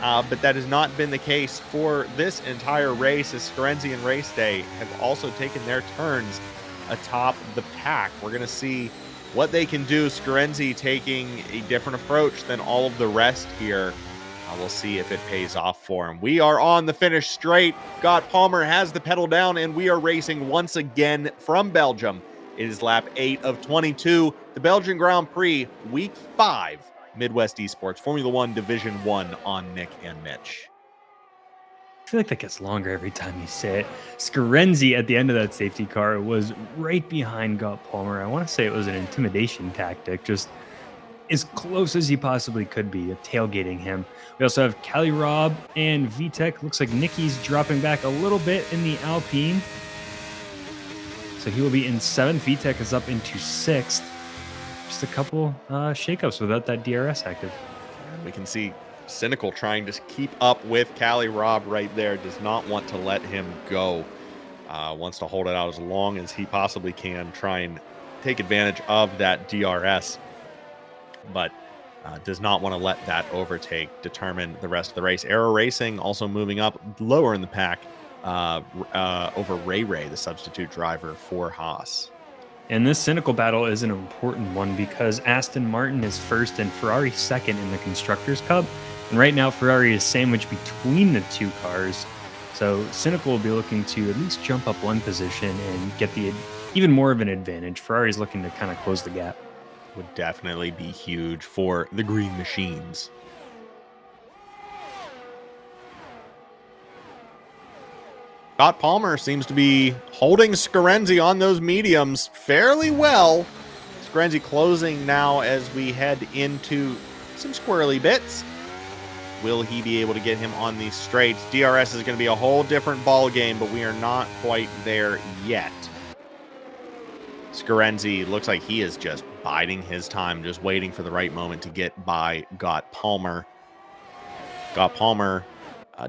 But that has not been the case for this entire race, as Scarenzi and Race Day have also taken their turns atop the pack. We're going to see what they can do. Scarenzi taking a different approach than all of the rest here. We'll see if it pays off for him. We are on the finish straight. Scott Palmer has the pedal down, and we are racing once again from Belgium. It is lap 8 of 22, the Belgian Grand Prix, week 5. Midwest eSports, Formula One Division 1 on Nick and Mitch. I feel like that gets longer every time you say it. Scarenzi at the end of that safety car was right behind Scott Palmer. I want to say it was an intimidation tactic, just as close as he possibly could be of tailgating him. We also have Cali Rob and VTech. Looks like Nicky's dropping back a little bit in the Alpine. So he will be in 7th. VTech is up into 6th. Just a couple shakeups without that DRS active. We can see Cynical trying to keep up with Cali Rob right there. Does not want to let him go. Wants to hold it out as long as he possibly can. Try and take advantage of that DRS. But does not want to let that overtake determine the rest of the race. Aero Racing also moving up lower in the pack over Ray, the substitute driver for Haas. And this Cynical battle is an important one because Aston Martin is first and Ferrari second in the Constructors' Cup. And right now, Ferrari is sandwiched between the two cars. So Cynical will be looking to at least jump up one position and get the even more of an advantage. Ferrari's looking to kind of close the gap. Would definitely be huge for the Green Machines. Scott Palmer seems to be holding Scarenzi on those mediums fairly well. Scarenzi closing now as we head into some squirrely bits. Will he be able to get him on these straights? DRS is going to be a whole different ball game, but we are not quite there yet. Scarenzi looks like he is just biding his time, just waiting for the right moment to get by Scott Palmer. Scott Palmer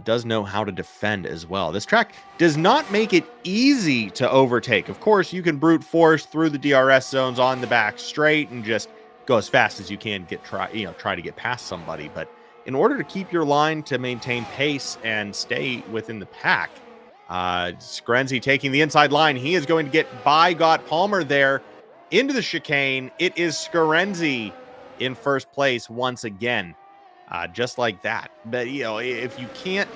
does know how to defend as well. This track does not make it easy to overtake. Of course, you can brute force through the DRS zones on the back straight and just go as fast as you can, try to get past somebody. But in order to keep your line to maintain pace and stay within the pack, Scarenzi taking the inside line. He is going to get by Scott Palmer there into the chicane. It is Scarenzi in first place once again. Just like that. But, if you can't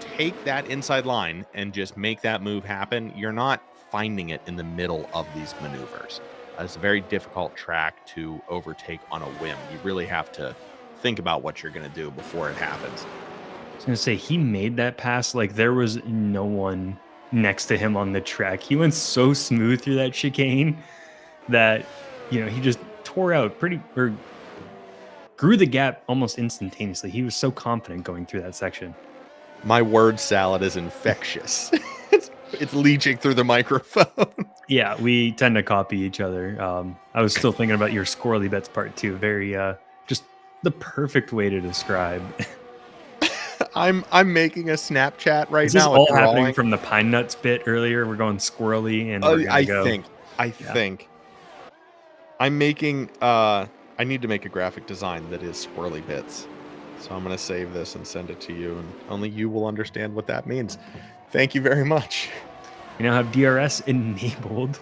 take that inside line and just make that move happen, you're not finding it in the middle of these maneuvers. It's a very difficult track to overtake on a whim. You really have to think about what you're going to do before it happens. I was going to say, he made that pass like there was no one next to him on the track. He went so smooth through that chicane that, he just tore out grew the gap almost instantaneously. He was so confident going through that section. My word salad is infectious. It's leaching through the microphone. Yeah, we tend to copy each other. I was still thinking about your squirrely bets part too. Very, just the perfect way to describe. I'm making a Snapchat right Is this now. all happening from the pine nuts bit earlier? We're going squirrely, and we're gonna go. I think I'm making. I need to make a graphic design that is squirrely bits. So I'm gonna save this and send it to you, and only you will understand what that means. Thank you very much. We now have DRS enabled.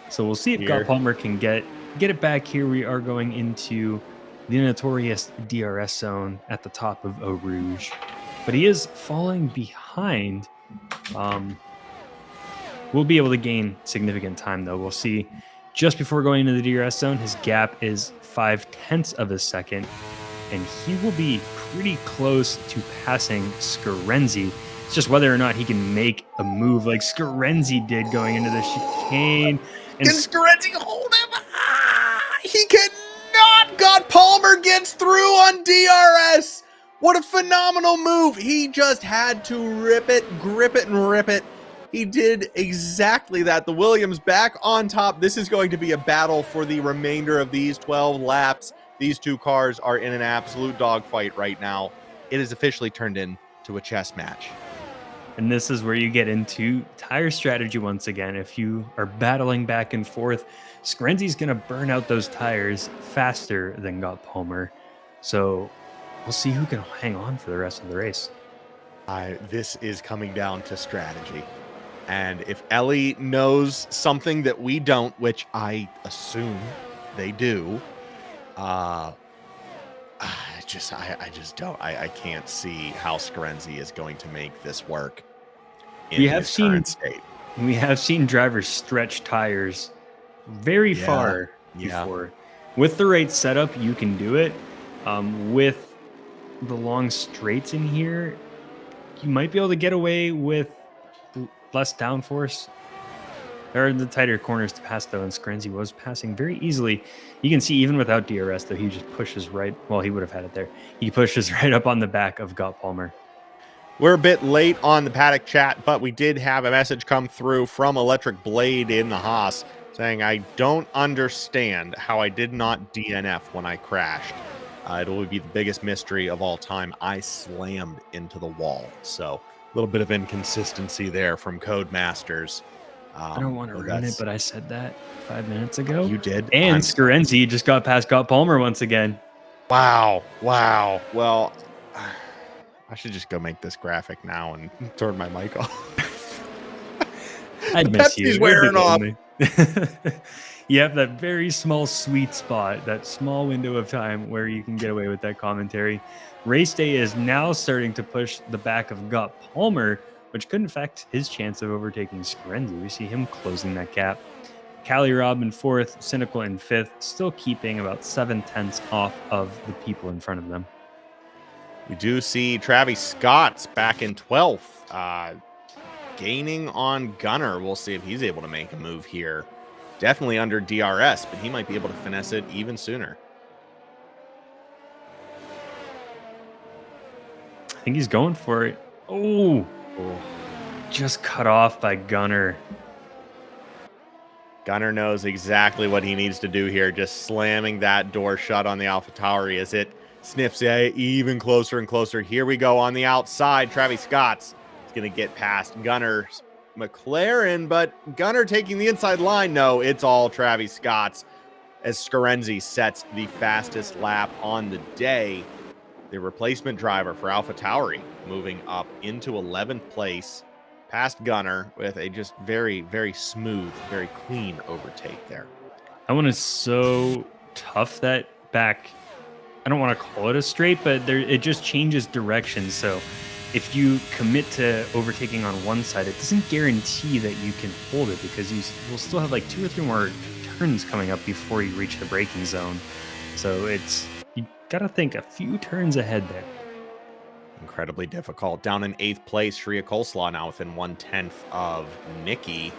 So we'll see if Here. God Palmer can get it back here. We are going into the notorious DRS zone at the top of Eau Rouge. But he is falling behind. We'll be able to gain significant time, though. We'll see just before going into the DRS zone, his gap is 0.5 of a second. And he will be pretty close to passing Scarenzi. It's just whether or not he can make a move like Scarenzi did going into the chicane. Can Scarenzi hold him? He cannot. God Palmer gets through on DRS. What a phenomenal move. He just had to rip it, grip it, and rip it. He did exactly that. The Williams back on top. This is going to be a battle for the remainder of these 12 laps. These two cars are in an absolute dogfight right now. It has officially turned into a chess match. And this is where you get into tire strategy once again. If you are battling back and forth, Scarenzi's going to burn out those tires faster than Got Palmer. So we'll see who can hang on for the rest of the race. This is coming down to strategy. And if Ellie knows something that we don't, which I assume they do, I just don't. I can't see how Scarenzi is going to make this work in his current state. We have seen drivers stretch tires very far before. With the right setup, you can do it. With the long straights in here, you might be able to get away with less downforce. There are the tighter corners to pass, though, and Scarenzi was passing very easily. You can see even without DRS, though, he just pushes right. Well, he would have had it there. He pushes right up on the back of Got Palmer. We're a bit late on the paddock chat, but we did have a message come through from Electric Blade in the Haas saying, I don't understand how I did not DNF when I crashed. It will be the biggest mystery of all time. I slammed into the wall. So a little bit of inconsistency there from Codemasters. I don't want to ruin it, but I said that 5 minutes ago. You did. And Scarenzi just got past Got Palmer once again. Wow. Well, I should just go make this graphic now and turn my mic off. I'd miss you. Pepsi's wearing off. You have that very small sweet spot, that small window of time where you can get away with that commentary. Race day is now starting to push the back of Got Palmer, which could affect his chance of overtaking Scarenzi. We see him closing that gap. Cali Rob in 4th, Cynical in 5th, still keeping about 0.7 off of the people in front of them. We do see Travis Scott's back in 12th, gaining on Gunner. We'll see if he's able to make a move here. Definitely under DRS, but he might be able to finesse it even sooner. I think he's going for it. Oh. Just cut off by Gunner. Gunner knows exactly what he needs to do here, just slamming that door shut on the AlphaTauri as it sniffs even closer and closer. Here we go on the outside. Travis Scott's going to get past Gunner's McLaren, but Gunner taking the inside line. No, it's all Travis Scott's as Scarenzi sets the fastest lap on the day. The replacement driver for AlphaTauri moving up into 11th place past Gunner with a just very, very smooth, very clean overtake there. That one is so tough, that back. I don't want to call it a straight, but it just changes direction. So if you commit to overtaking on one side, it doesn't guarantee that you can hold it, because you will still have like 2 or 3 more turns coming up before you reach the braking zone. So you got to think a few turns ahead there. Incredibly difficult. Down in 8th place, Shreya Coleslaw now within 1/10 of Nikki.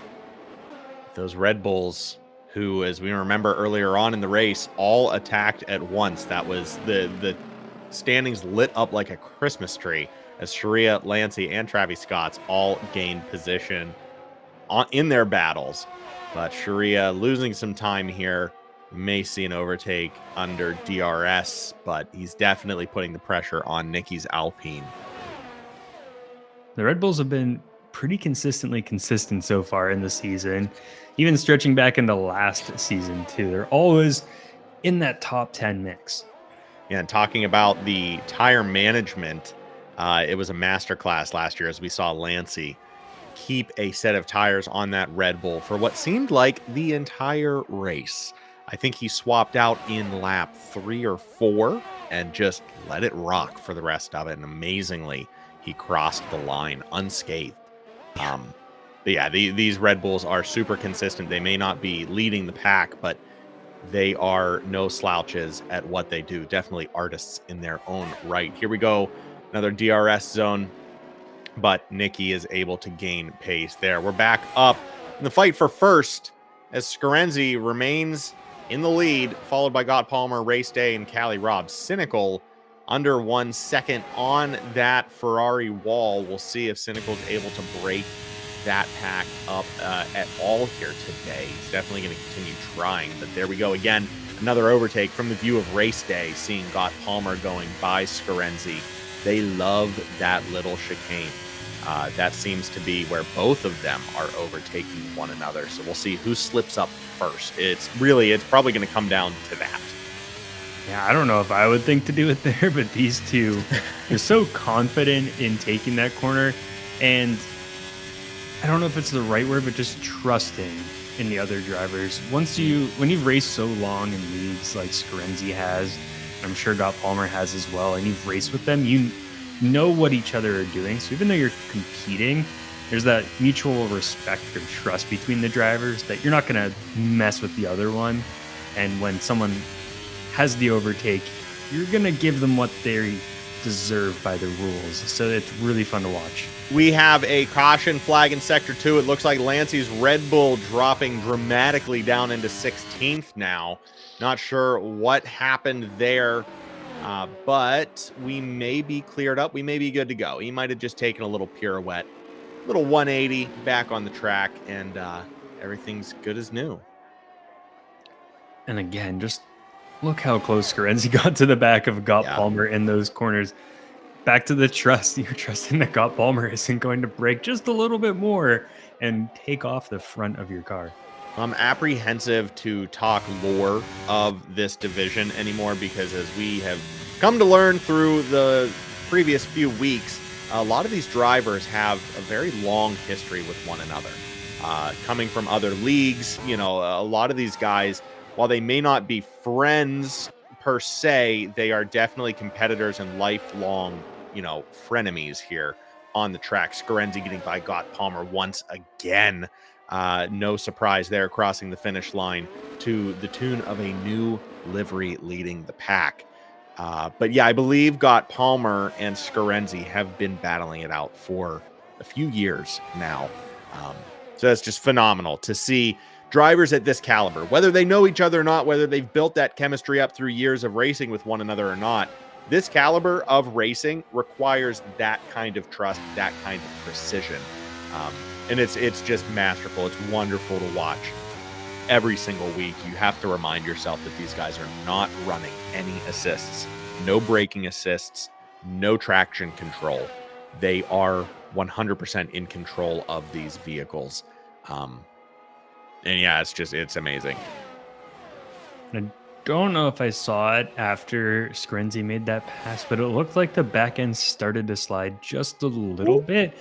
Those Red Bulls, who, as we remember earlier on in the race, all attacked at once. That was the standings lit up like a Christmas tree as Sharia, Lancey, and Travis Scott's all gained position in their battles. But Sharia losing some time here, may see an overtake under DRS, but he's definitely putting the pressure on Nicky's Alpine. The Red Bulls have been pretty consistently consistent so far in the season, even stretching back into last season too. They're always in that top 10 mix. Yeah, and talking about the tire management, it was a masterclass last year as we saw Lancey keep a set of tires on that Red Bull for what seemed like the entire race. I think he swapped out in lap 3 or 4 and just let it rock for the rest of it. And amazingly, he crossed the line unscathed. But yeah, these Red Bulls are super consistent. They may not be leading the pack, but they are no slouches at what they do. Definitely artists in their own right. Here we go. Another DRS zone, but Nicky is able to gain pace there. We're back up in the fight for first as Scarenzi remains in the lead, followed by Gott Palmer, Race Day, and Callie Robb. Cynical under 1 second on that Ferrari wall. We'll see if Cynical is able to break that pack up at all here today. He's definitely going to continue trying, but there we go again. Another overtake from the view of Race Day, seeing Gott Palmer going by Scarenzi. They love that little chicane. That seems to be where both of them are overtaking one another. So we'll see who slips up first. It's probably going to come down to that. Yeah, I don't know if I would think to do it there, but these two are so confident in taking that corner. And I don't know if it's the right word, but just trusting in the other drivers. When you've raced so long in leagues like Scarenzi has, I'm sure Gott Palmer has as well, and you've raced with them, you know what each other are doing. So even though you're competing, there's that mutual respect or trust between the drivers that you're not going to mess with the other one. And when someone has the overtake, you're going to give them what they deserve by the rules. So it's really fun to watch. We have a caution flag in Sector 2. It looks like Lancey's Red Bull dropping dramatically down into 16th now. Not sure what happened there, but we may be cleared up. We may be good to go. He might have just taken a little pirouette, little 180 back on the track, and everything's good as new. And again, just look how close Scarenzi got to the back of Gott Palmer in those corners. Back to the trust. You're trusting that Gott Palmer isn't going to break just a little bit more and take off the front of your car. I'm apprehensive to talk lore of this division anymore because, as we have come to learn through the previous few weeks, a lot of these drivers have a very long history with one another. Coming from other leagues, a lot of these guys, while they may not be friends per se, they are definitely competitors and lifelong, frenemies here on the track. Scarenzi getting by Gott Palmer once again. No surprise there, crossing the finish line to the tune of a new livery leading the pack. But yeah, I believe Gott Palmer and Scarenzi have been battling it out for a few years now. So that's just phenomenal to see drivers at this caliber, whether they know each other or not, whether they've built that chemistry up through years of racing with one another or not. This caliber of racing requires that kind of trust, that kind of precision. And it's just masterful. It's wonderful to watch. Every single week, you have to remind yourself that these guys are not running any assists, no braking assists, no traction control. They are 100% in control of these vehicles. And yeah, it's amazing. I don't know if I saw it after Scarenzi made that pass, but it looked like the back end started to slide just a little bit.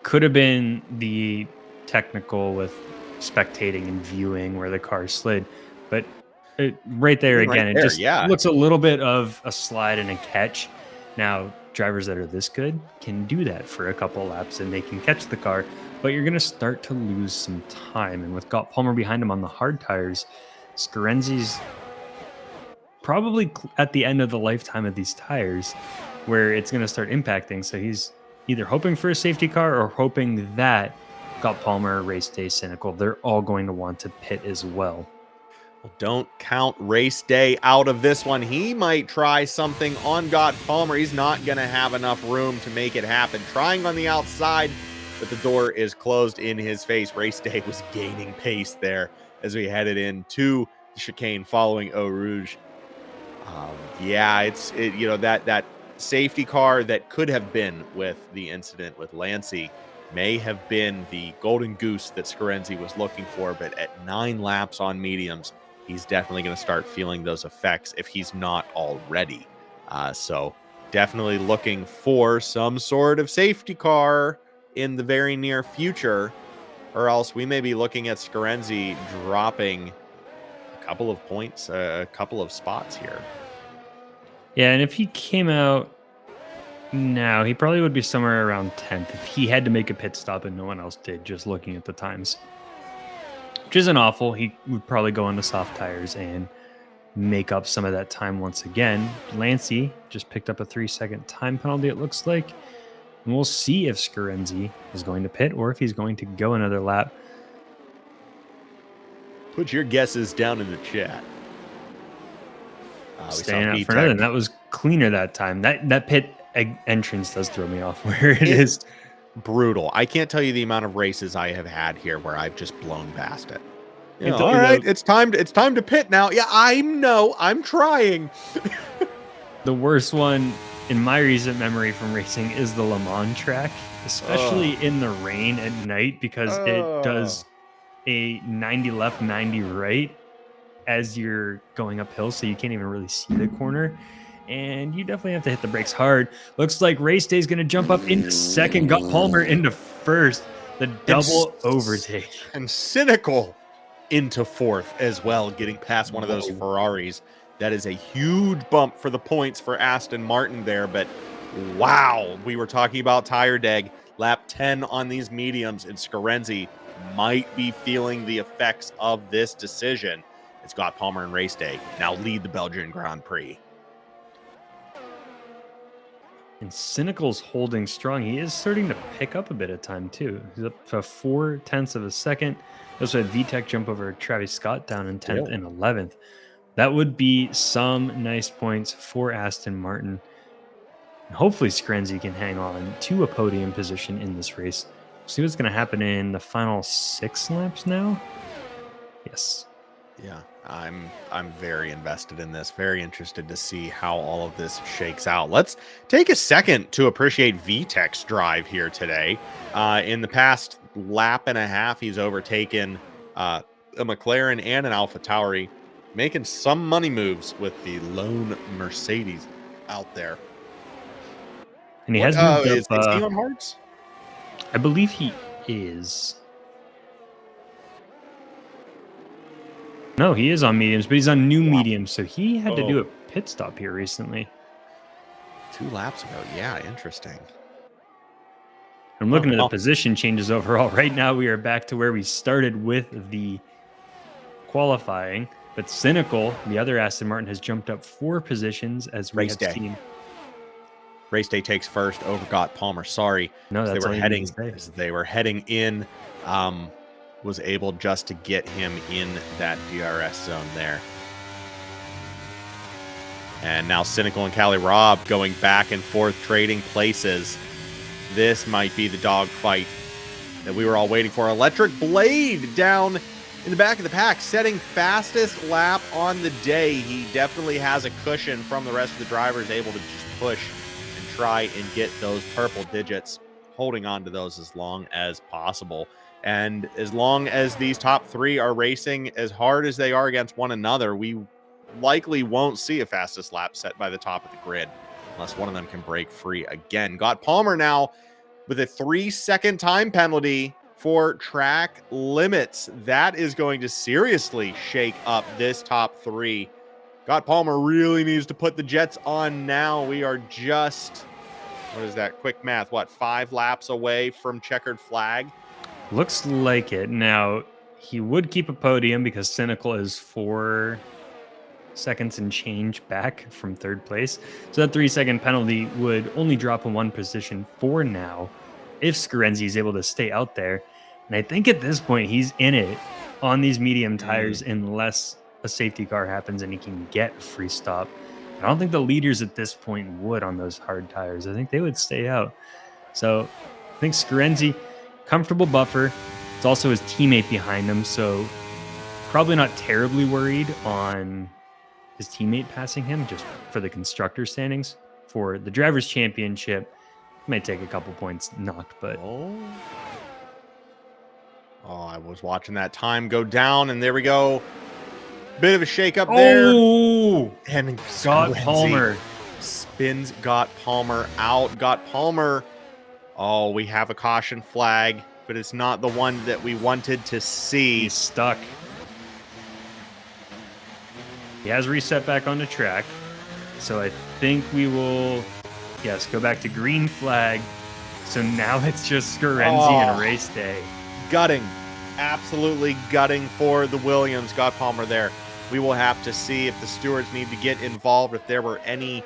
Could have been the technical with spectating and viewing where the car slid, but right there again, it just looks a little bit of a slide and a catch. Now, drivers that are this good can do that for a couple laps and they can catch the car, but you're going to start to lose some time. And with Gott Palmer behind him on the hard tires, Scarenzi's probably at the end of the lifetime of these tires where it's going to start impacting. So he's either hoping for a safety car or hoping that Gott Palmer, Race Day, Cynical, they're all going to want to pit as well. Well, don't count race day out of this one. He might try something on Gott Palmer. He's not going to have enough room to make it happen. Trying on the outside, but the door is closed in his face. Race day was gaining pace there as we headed into the chicane following Eau Rouge. Yeah, that safety car that could have been with the incident with Lancey may have been the golden goose that Scarenzi was looking for, but at 9 laps on mediums, he's definitely going to start feeling those effects if he's not already. So definitely looking for some sort of safety car in the very near future, or else we may be looking at Scarenzi dropping a couple of points, a couple of spots here. Yeah, and if he came out now, he probably would be somewhere around 10th if he had to make a pit stop and no one else did, just looking at the times. Which isn't awful. He would probably go into soft tires and make up some of that time once again. Lancey just picked up a 3-second time penalty, it looks like. And we'll see if Scarenzi is going to pit or if he's going to go another lap. Put your guesses down in the chat. Staying out for another. That was cleaner that time. That pit entrance does throw me off where it is. Brutal. I can't tell you the amount of races I have had here where I've just blown past it. All right, it's time to pit now. Yeah, I'm trying. The worst one in my recent memory from racing is the Le Mans track, especially in the rain at night, because it does a 90 left, 90 right as you're going uphill, so you can't even really see the corner. And you definitely have to hit the brakes hard. Looks like race day is going to jump up into second. Got Palmer into first. The double overtake. And Cynical into fourth as well, getting past one of those Ferraris. That is a huge bump for the points for Aston Martin there. But wow, we were talking about tire deg. Lap 10 on these mediums, and Scarenzi might be feeling the effects of this decision. It's got Palmer and race day now lead the Belgian Grand Prix. And Cynical's holding strong. He is starting to pick up a bit of time, too. He's up to 0.4 of a second. He also had VTEC jump over Travis Scott down in 10th and 11th. That would be some nice points for Aston Martin. And hopefully Scarenzi can hang on to a podium position in this race. See what's going to happen in the final 6 laps now? Yes. Yeah, I'm very invested in this. Very interested to see how all of this shakes out. Let's take a second to appreciate VTEC's drive here today. In the past lap and a half, he's overtaken a McLaren and an AlphaTauri, making some money moves with the lone Mercedes out there. And he has moved is he on hards? I believe he is. No, he is on mediums, but he's on new mediums, so he had to do a pit stop here recently. 2 laps ago. Yeah, interesting. I'm looking at the position changes overall. Right now, we are back to where we started with the qualifying, but Cynical, the other Aston Martin, has jumped up 4 positions as we have seen. Race day takes first over Gott Palmer. Sorry. No, that's they were heading in. Was able just to get him in that DRS zone there. And now Cynical and Cali Robb going back and forth, trading places. This might be the dogfight that we were all waiting for. Electric Blade down in the back of the pack, setting fastest lap on the day. He definitely has a cushion from the rest of the drivers, able to just push and try and get those purple digits, holding on to those as long as possible. And as long as these top 3 are racing as hard as they are against one another, we likely won't see a fastest lap set by the top of the grid unless one of them can break free again. Gott Palmer now with a 3-second time penalty for track limits. That is going to seriously shake up this top 3. Gott Palmer really needs to put the Jets on now. We are just, what is that? Quick math. 5 laps away from checkered flag? Looks like it. Now, he would keep a podium because Cynical is 4 seconds and change back from 3rd place. So that 3-second penalty would only drop him 1 position for now if Scarenzi is able to stay out there. And I think at this point, he's in it on these medium tires unless a safety car happens and he can get a free stop. I don't think the leaders at this point would on those hard tires. I think they would stay out. So I think Scarenzi, comfortable buffer. It's also his teammate behind him, so probably not terribly worried on his teammate passing him just for the constructor standings. For the Drivers' Championship, might take a couple points knocked, but... Oh, I was watching that time go down, and there we go. Bit of a shake-up there. Oh! And Got Palmer. Spins, got Palmer out. Got Palmer. Oh, we have a caution flag, but it's not the one that we wanted to see. He's stuck. He has reset back on the track. So I think we will, yes, go back to green flag. So now it's just Scarenzi and race day. Gutting. Absolutely gutting for the Williams. Got Palmer there. We will have to see if the stewards need to get involved, if there were any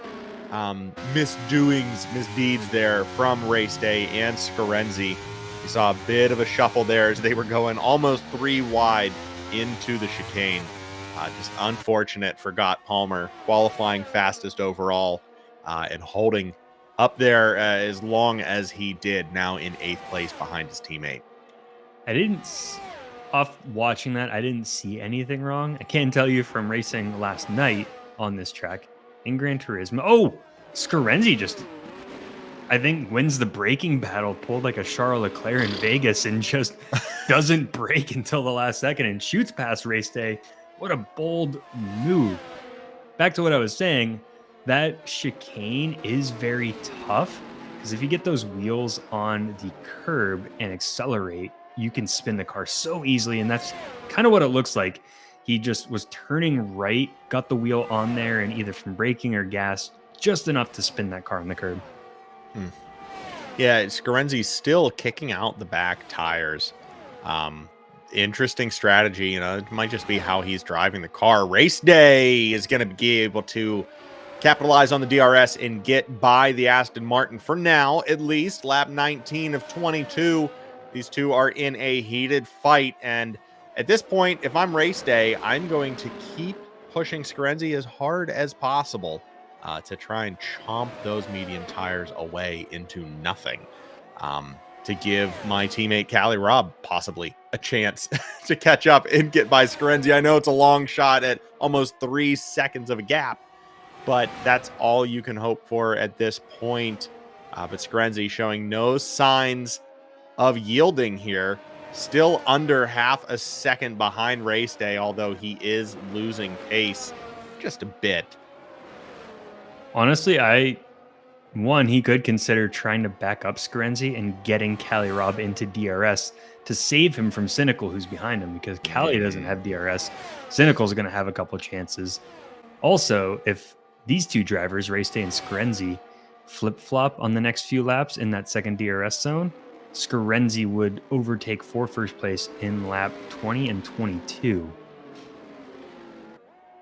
misdeeds there from race day and Scarenzi. We saw a bit of a shuffle there as they were going almost 3 wide into the chicane. Just unfortunate for Got Palmer, qualifying fastest overall and holding up there as long as he did, now in 8th place behind his teammate. Off watching that, I didn't see anything wrong. I can tell you from racing last night on this track in Gran Turismo. Oh, Scarenzi just, I think, wins the braking battle, pulled like a Charles Leclerc in Vegas and just doesn't brake until the last second and shoots past race day. What a bold move. Back to what I was saying, that chicane is very tough because if you get those wheels on the curb and accelerate, you can spin the car so easily, and that's kind of what it looks like. He just was turning right, got the wheel on there, and either from braking or gas, just enough to spin that car on the curb. Yeah, Scarenzi's still kicking out the back tires. Interesting strategy. You know, it might just be how he's driving the car. Race day is going to be able to capitalize on the DRS and get by the Aston Martin for now, at least. Lap 19 of 22. These two are in a heated fight, and at this point, if I'm race day, I'm going to keep pushing Scarenzi as hard as possible to try and chomp those medium tires away into nothing, to give my teammate Callie Robb possibly a chance to catch up and get by Scarenzi. I know it's a long shot at almost 3 seconds of a gap, but that's all you can hope for at this point. But Scarenzi showing no signs of yielding here, still under half a second behind race day, although he is losing pace just a bit. Honestly, he could consider trying to back up Scarenzi and getting Callie Robb into DRS to save him from Cynical, who's behind him, because Callie doesn't have DRS. Cynical's going to have a couple chances. Also, if these two drivers, race day and Scarenzi, flip-flop on the next few laps in that second DRS zone, Scarenzi would overtake for first place in lap 20 and 22.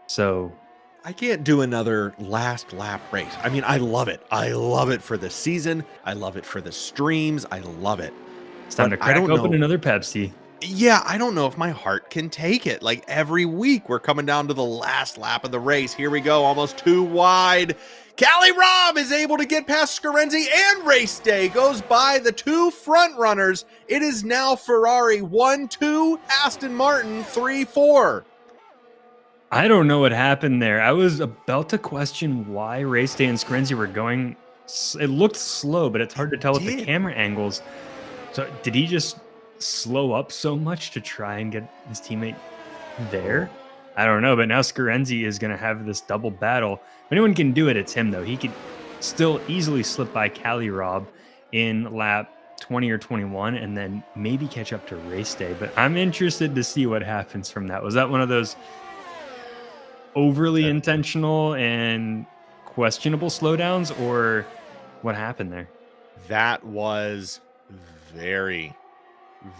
So I can't do another last lap race. I mean, I love it. I love it for the season. I love it for the streams. I love it. It's time to crack open another Pepsi. Yeah, I don't know if my heart can take it. Like every week, we're coming down to the last lap of the race. Here we go, almost 2 wide. Callie Robb is able to get past Scarenzi, and race day goes by the 2 front runners. It is now Ferrari 1-2, Aston Martin 3-4. I don't know what happened there. I was about to question why race day and Scarenzi were going. It looked slow, but it's hard to tell with the camera angles. So did he just slow up so much to try and get his teammate there? I don't know, but now Scarenzi is going to have this double battle. If anyone can do it, it's him, though. He could still easily slip by Callie Robb in lap 20 or 21 and then maybe catch up to race day. But I'm interested to see what happens from that. Was that one of those overly intentional and questionable slowdowns, or what happened there? That was very,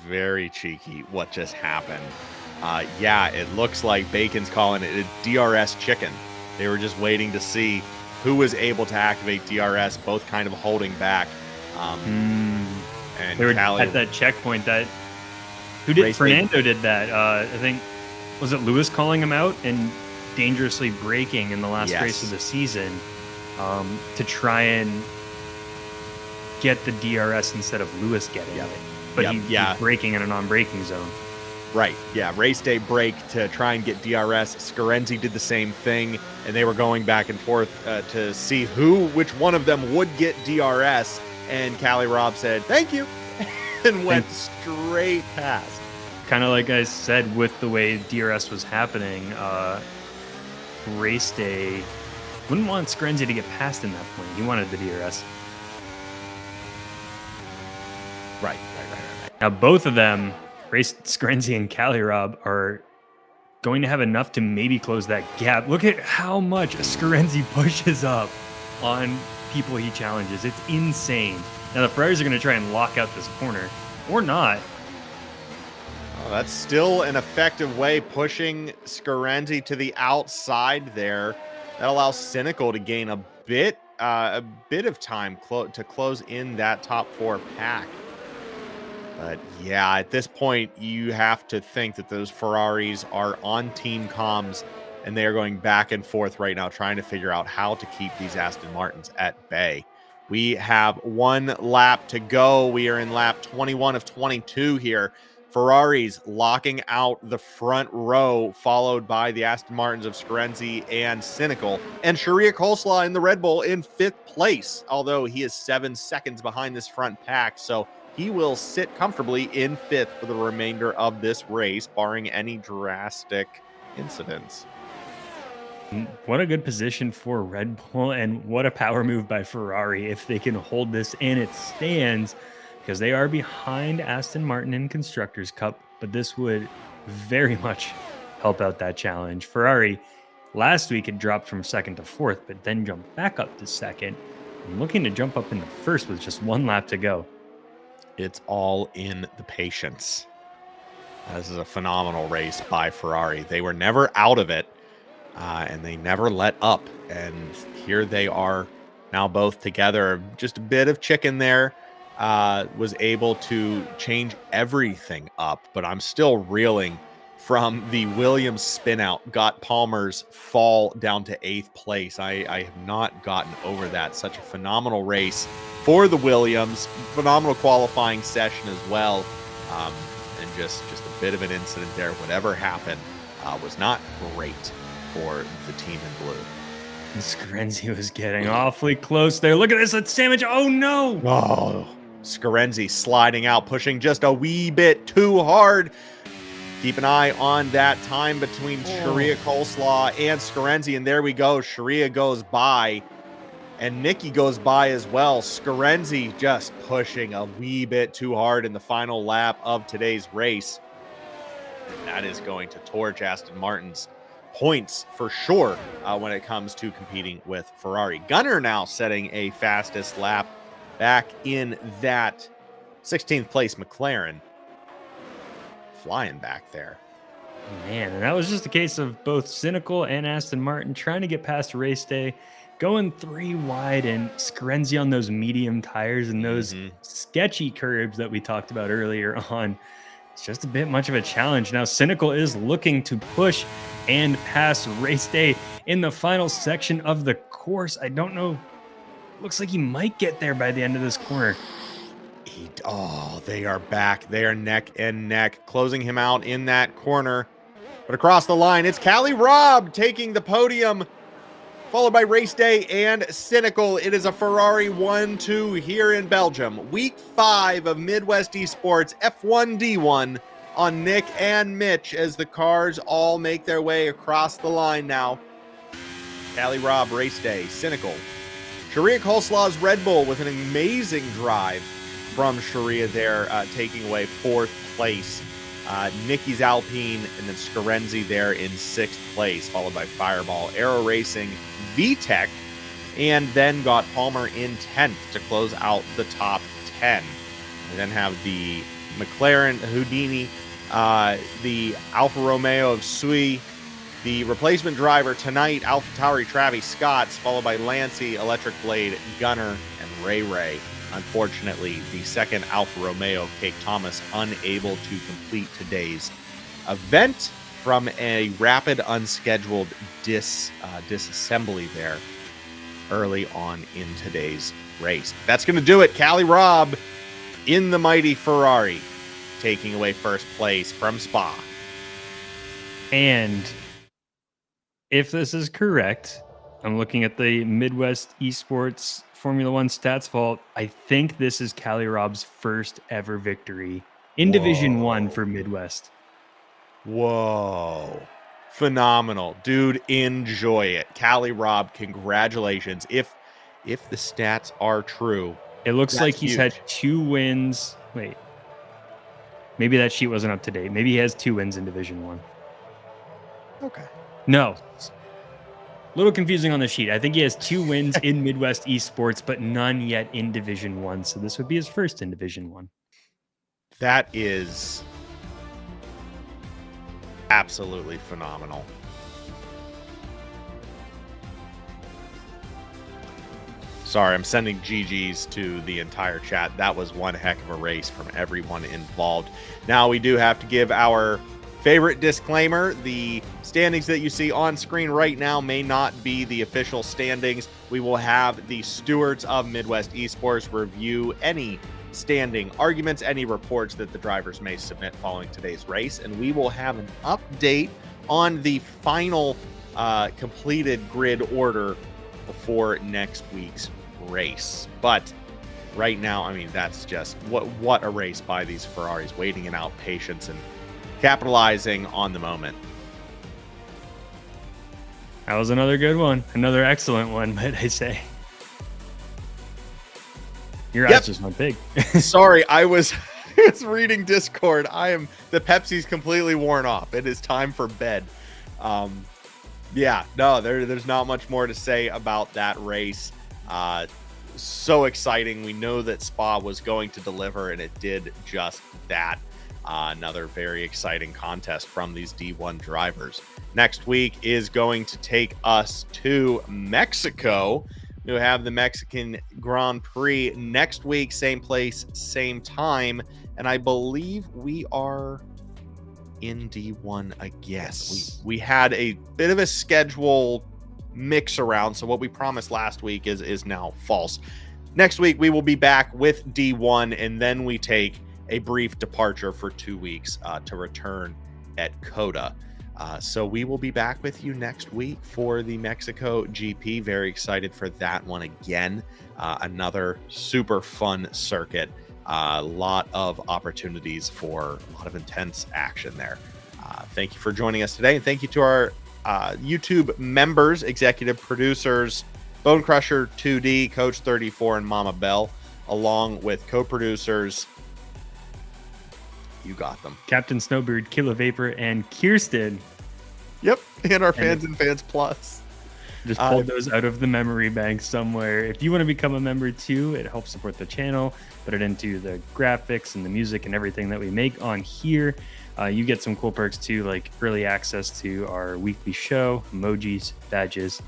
very cheeky what just happened. Yeah, it looks like Bacon's calling it a DRS chicken. They were just waiting to see who was able to activate DRS, both kind of holding back. And they were at that checkpoint that Fernando did that. I think was it Lewis calling him out and dangerously braking in the last Yes. race of the season to try and get the DRS instead of Lewis getting it. But he's braking in a non-braking zone. Right. Yeah. Race day break to try and get DRS. Scarenzi did the same thing, and they were going back and forth to see which one of them would get DRS. And Callie Robb said, "Thank you," and went straight past. Kind of like I said, with the way DRS was happening, race day wouldn't want Scarenzi to get past in that point. He wanted the DRS. Right. Now, both of them, Scarenzi and Callie Robb, are going to have enough to maybe close that gap. Look at how much Scarenzi pushes up on people he challenges. It's insane. Now, the Ferraris are going to try and lock out this corner, or not. Oh, that's still an effective way, pushing Scarenzi to the outside there. That allows Cynical to gain a bit of time to close in that top 4 pack. But yeah, at this point, you have to think that those Ferraris are on team comms, and they are going back and forth right now, trying to figure out how to keep these Aston Martins at bay. We have 1 lap to go. We are in lap 21 of 22 here. Ferraris locking out the front row, followed by the Aston Martins of Scarenzi and Cynical. And Sharia Coleslaw in the Red Bull in 5th place, although he is 7 seconds behind this front pack. So he will sit comfortably in 5th for the remainder of this race, barring any drastic incidents. What a good position for Red Bull, and what a power move by Ferrari if they can hold this in its stands, because they are behind Aston Martin in Constructors' Cup, but this would very much help out that challenge. Ferrari last week had dropped from 2nd to 4th, but then jumped back up to 2nd, and looking to jump up into 1st with just 1 lap to go. It's all in the patience. This is a phenomenal race by Ferrari. They were never out of it, and they never let up. And here they are now, both together. Just a bit of chicken there. Was able to change everything up, but I'm still reeling from the Williams spin out. Got Palmer's fall down to 8th place. I have not gotten over that. Such a phenomenal race for the Williams. Phenomenal qualifying session as well. And just a bit of an incident there. Whatever happened was not great for the team in blue. Scarenzi was getting awfully close there. Look at this, that sandwich. Oh no! Oh, Scarenzi sliding out, pushing just a wee bit too hard. Keep an eye on that time between Sharia Coleslaw and Scarenzi, and there we go. Sharia goes by, and Nikki goes by as well. Scarenzi just pushing a wee bit too hard in the final lap of today's race. And that is going to torch Aston Martin's points for sure when it comes to competing with Ferrari. Gunner now setting a fastest lap back in that 16th place McLaren. Flying back there. Man, and that was just a case of both Cynical and Aston Martin trying to get past race day, going 3 wide, and Scarenzi on those medium tires and those sketchy curbs that we talked about earlier on. It's just a bit much of a challenge. Now, Cynical is looking to push and pass race day in the final section of the course. I don't know. Looks like he might get there by the end of this corner. They are back. They are neck and neck, closing him out in that corner. But across the line, it's Callie Robb taking the podium, followed by Race Day and Cynical. It is a Ferrari 1-2 here in Belgium. Week 5 of Midwest eSports F1 D1 on Nick and Mitch as the cars all make their way across the line now. Callie Robb, Race Day, Cynical. Sharia Coleslaw's Red Bull with an amazing drive from Sharia there, taking away 4th place. Nikki's Alpine, and then Scarenzi there in 6th place, followed by Fireball, Aero Racing, VTEC, and then got Palmer in 10th to close out the top 10. We then have the McLaren Houdini, the Alfa Romeo of Sui, the replacement driver tonight, AlphaTauri Travis Scotts, followed by Lancey, Electric Blade, Gunner, and Ray Ray. Unfortunately, the second Alfa Romeo of Cake Thomas unable to complete today's event. from a rapid unscheduled disassembly there early on in today's race. That's going to do it. Callie Robb in the mighty Ferrari, taking away first place from Spa. And if this is correct, I'm looking at the Midwest eSports Formula One stats vault. I think this is Callie Robb's first ever victory in Division 1 for Midwest. Whoa. Phenomenal. Dude, enjoy it. Callie Robb, congratulations. If the stats are true. It looks like he's huge. had 2 wins. Wait. Maybe that sheet wasn't up to date. Maybe he has 2 wins in Division 1. Okay. No. A little confusing on the sheet. I think he has 2 wins in Midwest eSports, but none yet in Division 1. So this would be his first in Division 1. That is absolutely phenomenal. Sorry, I'm sending GGs to the entire chat. That was one heck of a race from everyone involved. Now we do have to give our favorite disclaimer. The standings that you see on screen right now may not be the official standings. We will have the stewards of Midwest eSports review any standing arguments, any reports that the drivers may submit following today's race, and we will have an update on the final completed grid order before next week's race. But right now, I mean, that's just what a race by these Ferraris, waiting it out, patience, and capitalizing on the moment. That was another good one. Another excellent one, might I say. Your eyes just went big. Sorry, I was reading Discord. The Pepsi's completely worn off. It is time for bed. There's not much more to say about that race. So exciting. We know that Spa was going to deliver, and it did just that. Another very exciting contest from these D1 drivers. Next week is going to take us to Mexico. We'll have the Mexican Grand Prix next week, same place, same time. And I believe we are in D1 again. Yes. We had a bit of a schedule mix around. So what we promised last week is now false. Next week, we will be back with D1, and then we take a brief departure for 2 weeks to return at COTA. So we will be back with you next week for the Mexico GP. Very excited for that one again. Another super fun circuit. A lot of opportunities for a lot of intense action there. Thank you for joining us today. And thank you to our YouTube members, executive producers, Bone Crusher 2D, Coach 34, and Mama Bell, along with co-producers. You got them. Captain Snowbird, Killa Vapor, and Kirsten. Yep, and our Fans and Fans Plus. Just pulled those out of the memory bank somewhere. If you want to become a member too, it helps support the channel. Put it into the graphics and the music and everything that we make on here. You get some cool perks too, like early access to our weekly show, emojis, badges,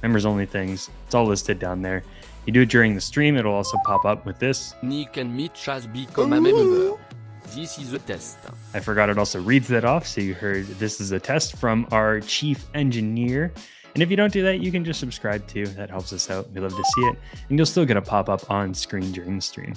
members only things. It's all listed down there. You do it during the stream, it'll also pop up with this. Nick and Mitch has become a member. This is a test. I forgot it also reads that off, so you heard this is a test from our chief engineer. And if you don't do that, you can just subscribe too. That helps us out. We love to see it. And you'll still get a pop-up on screen during the stream.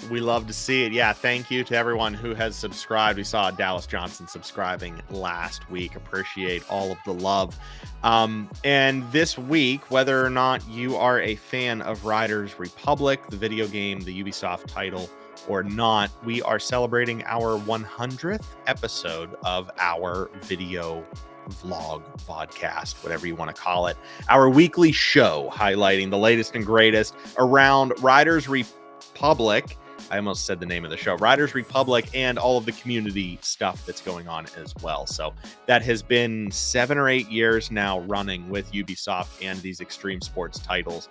We love to see it. Yeah, thank you to everyone who has subscribed. We saw Dallas Johnson subscribing last week. Appreciate all of the love. And this week, whether or not you are a fan of Riders Republic, the video game, the Ubisoft title, or not, we are celebrating our 100th episode of our video vlog, vodcast, whatever you want to call it. Our weekly show highlighting the latest and greatest around Riders Republic. I almost said the name of the show, Riders Republic, and all of the community stuff that's going on as well. So that has been 7 or 8 years now running with Ubisoft and these extreme sports titles.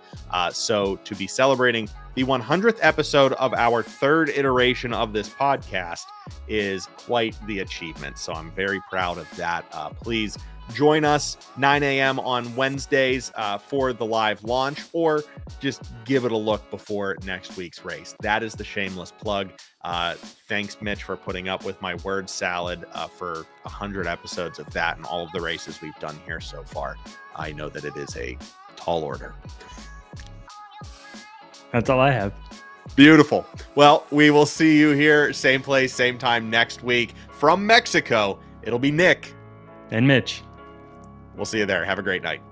So to be celebrating the 100th episode of our 3rd iteration of this podcast is quite the achievement. So I'm very proud of that. Please join us 9 a.m. on Wednesdays for the live launch, or just give it a look before next week's race. That is the shameless plug. Thanks, Mitch, for putting up with my word salad for 100 episodes of that and all of the races we've done here so far. I know that it is a tall order. That's all I have. Beautiful. Well, we will see you here, same place, same time next week. From Mexico, it'll be Nick And Mitch. We'll see you there. Have a great night.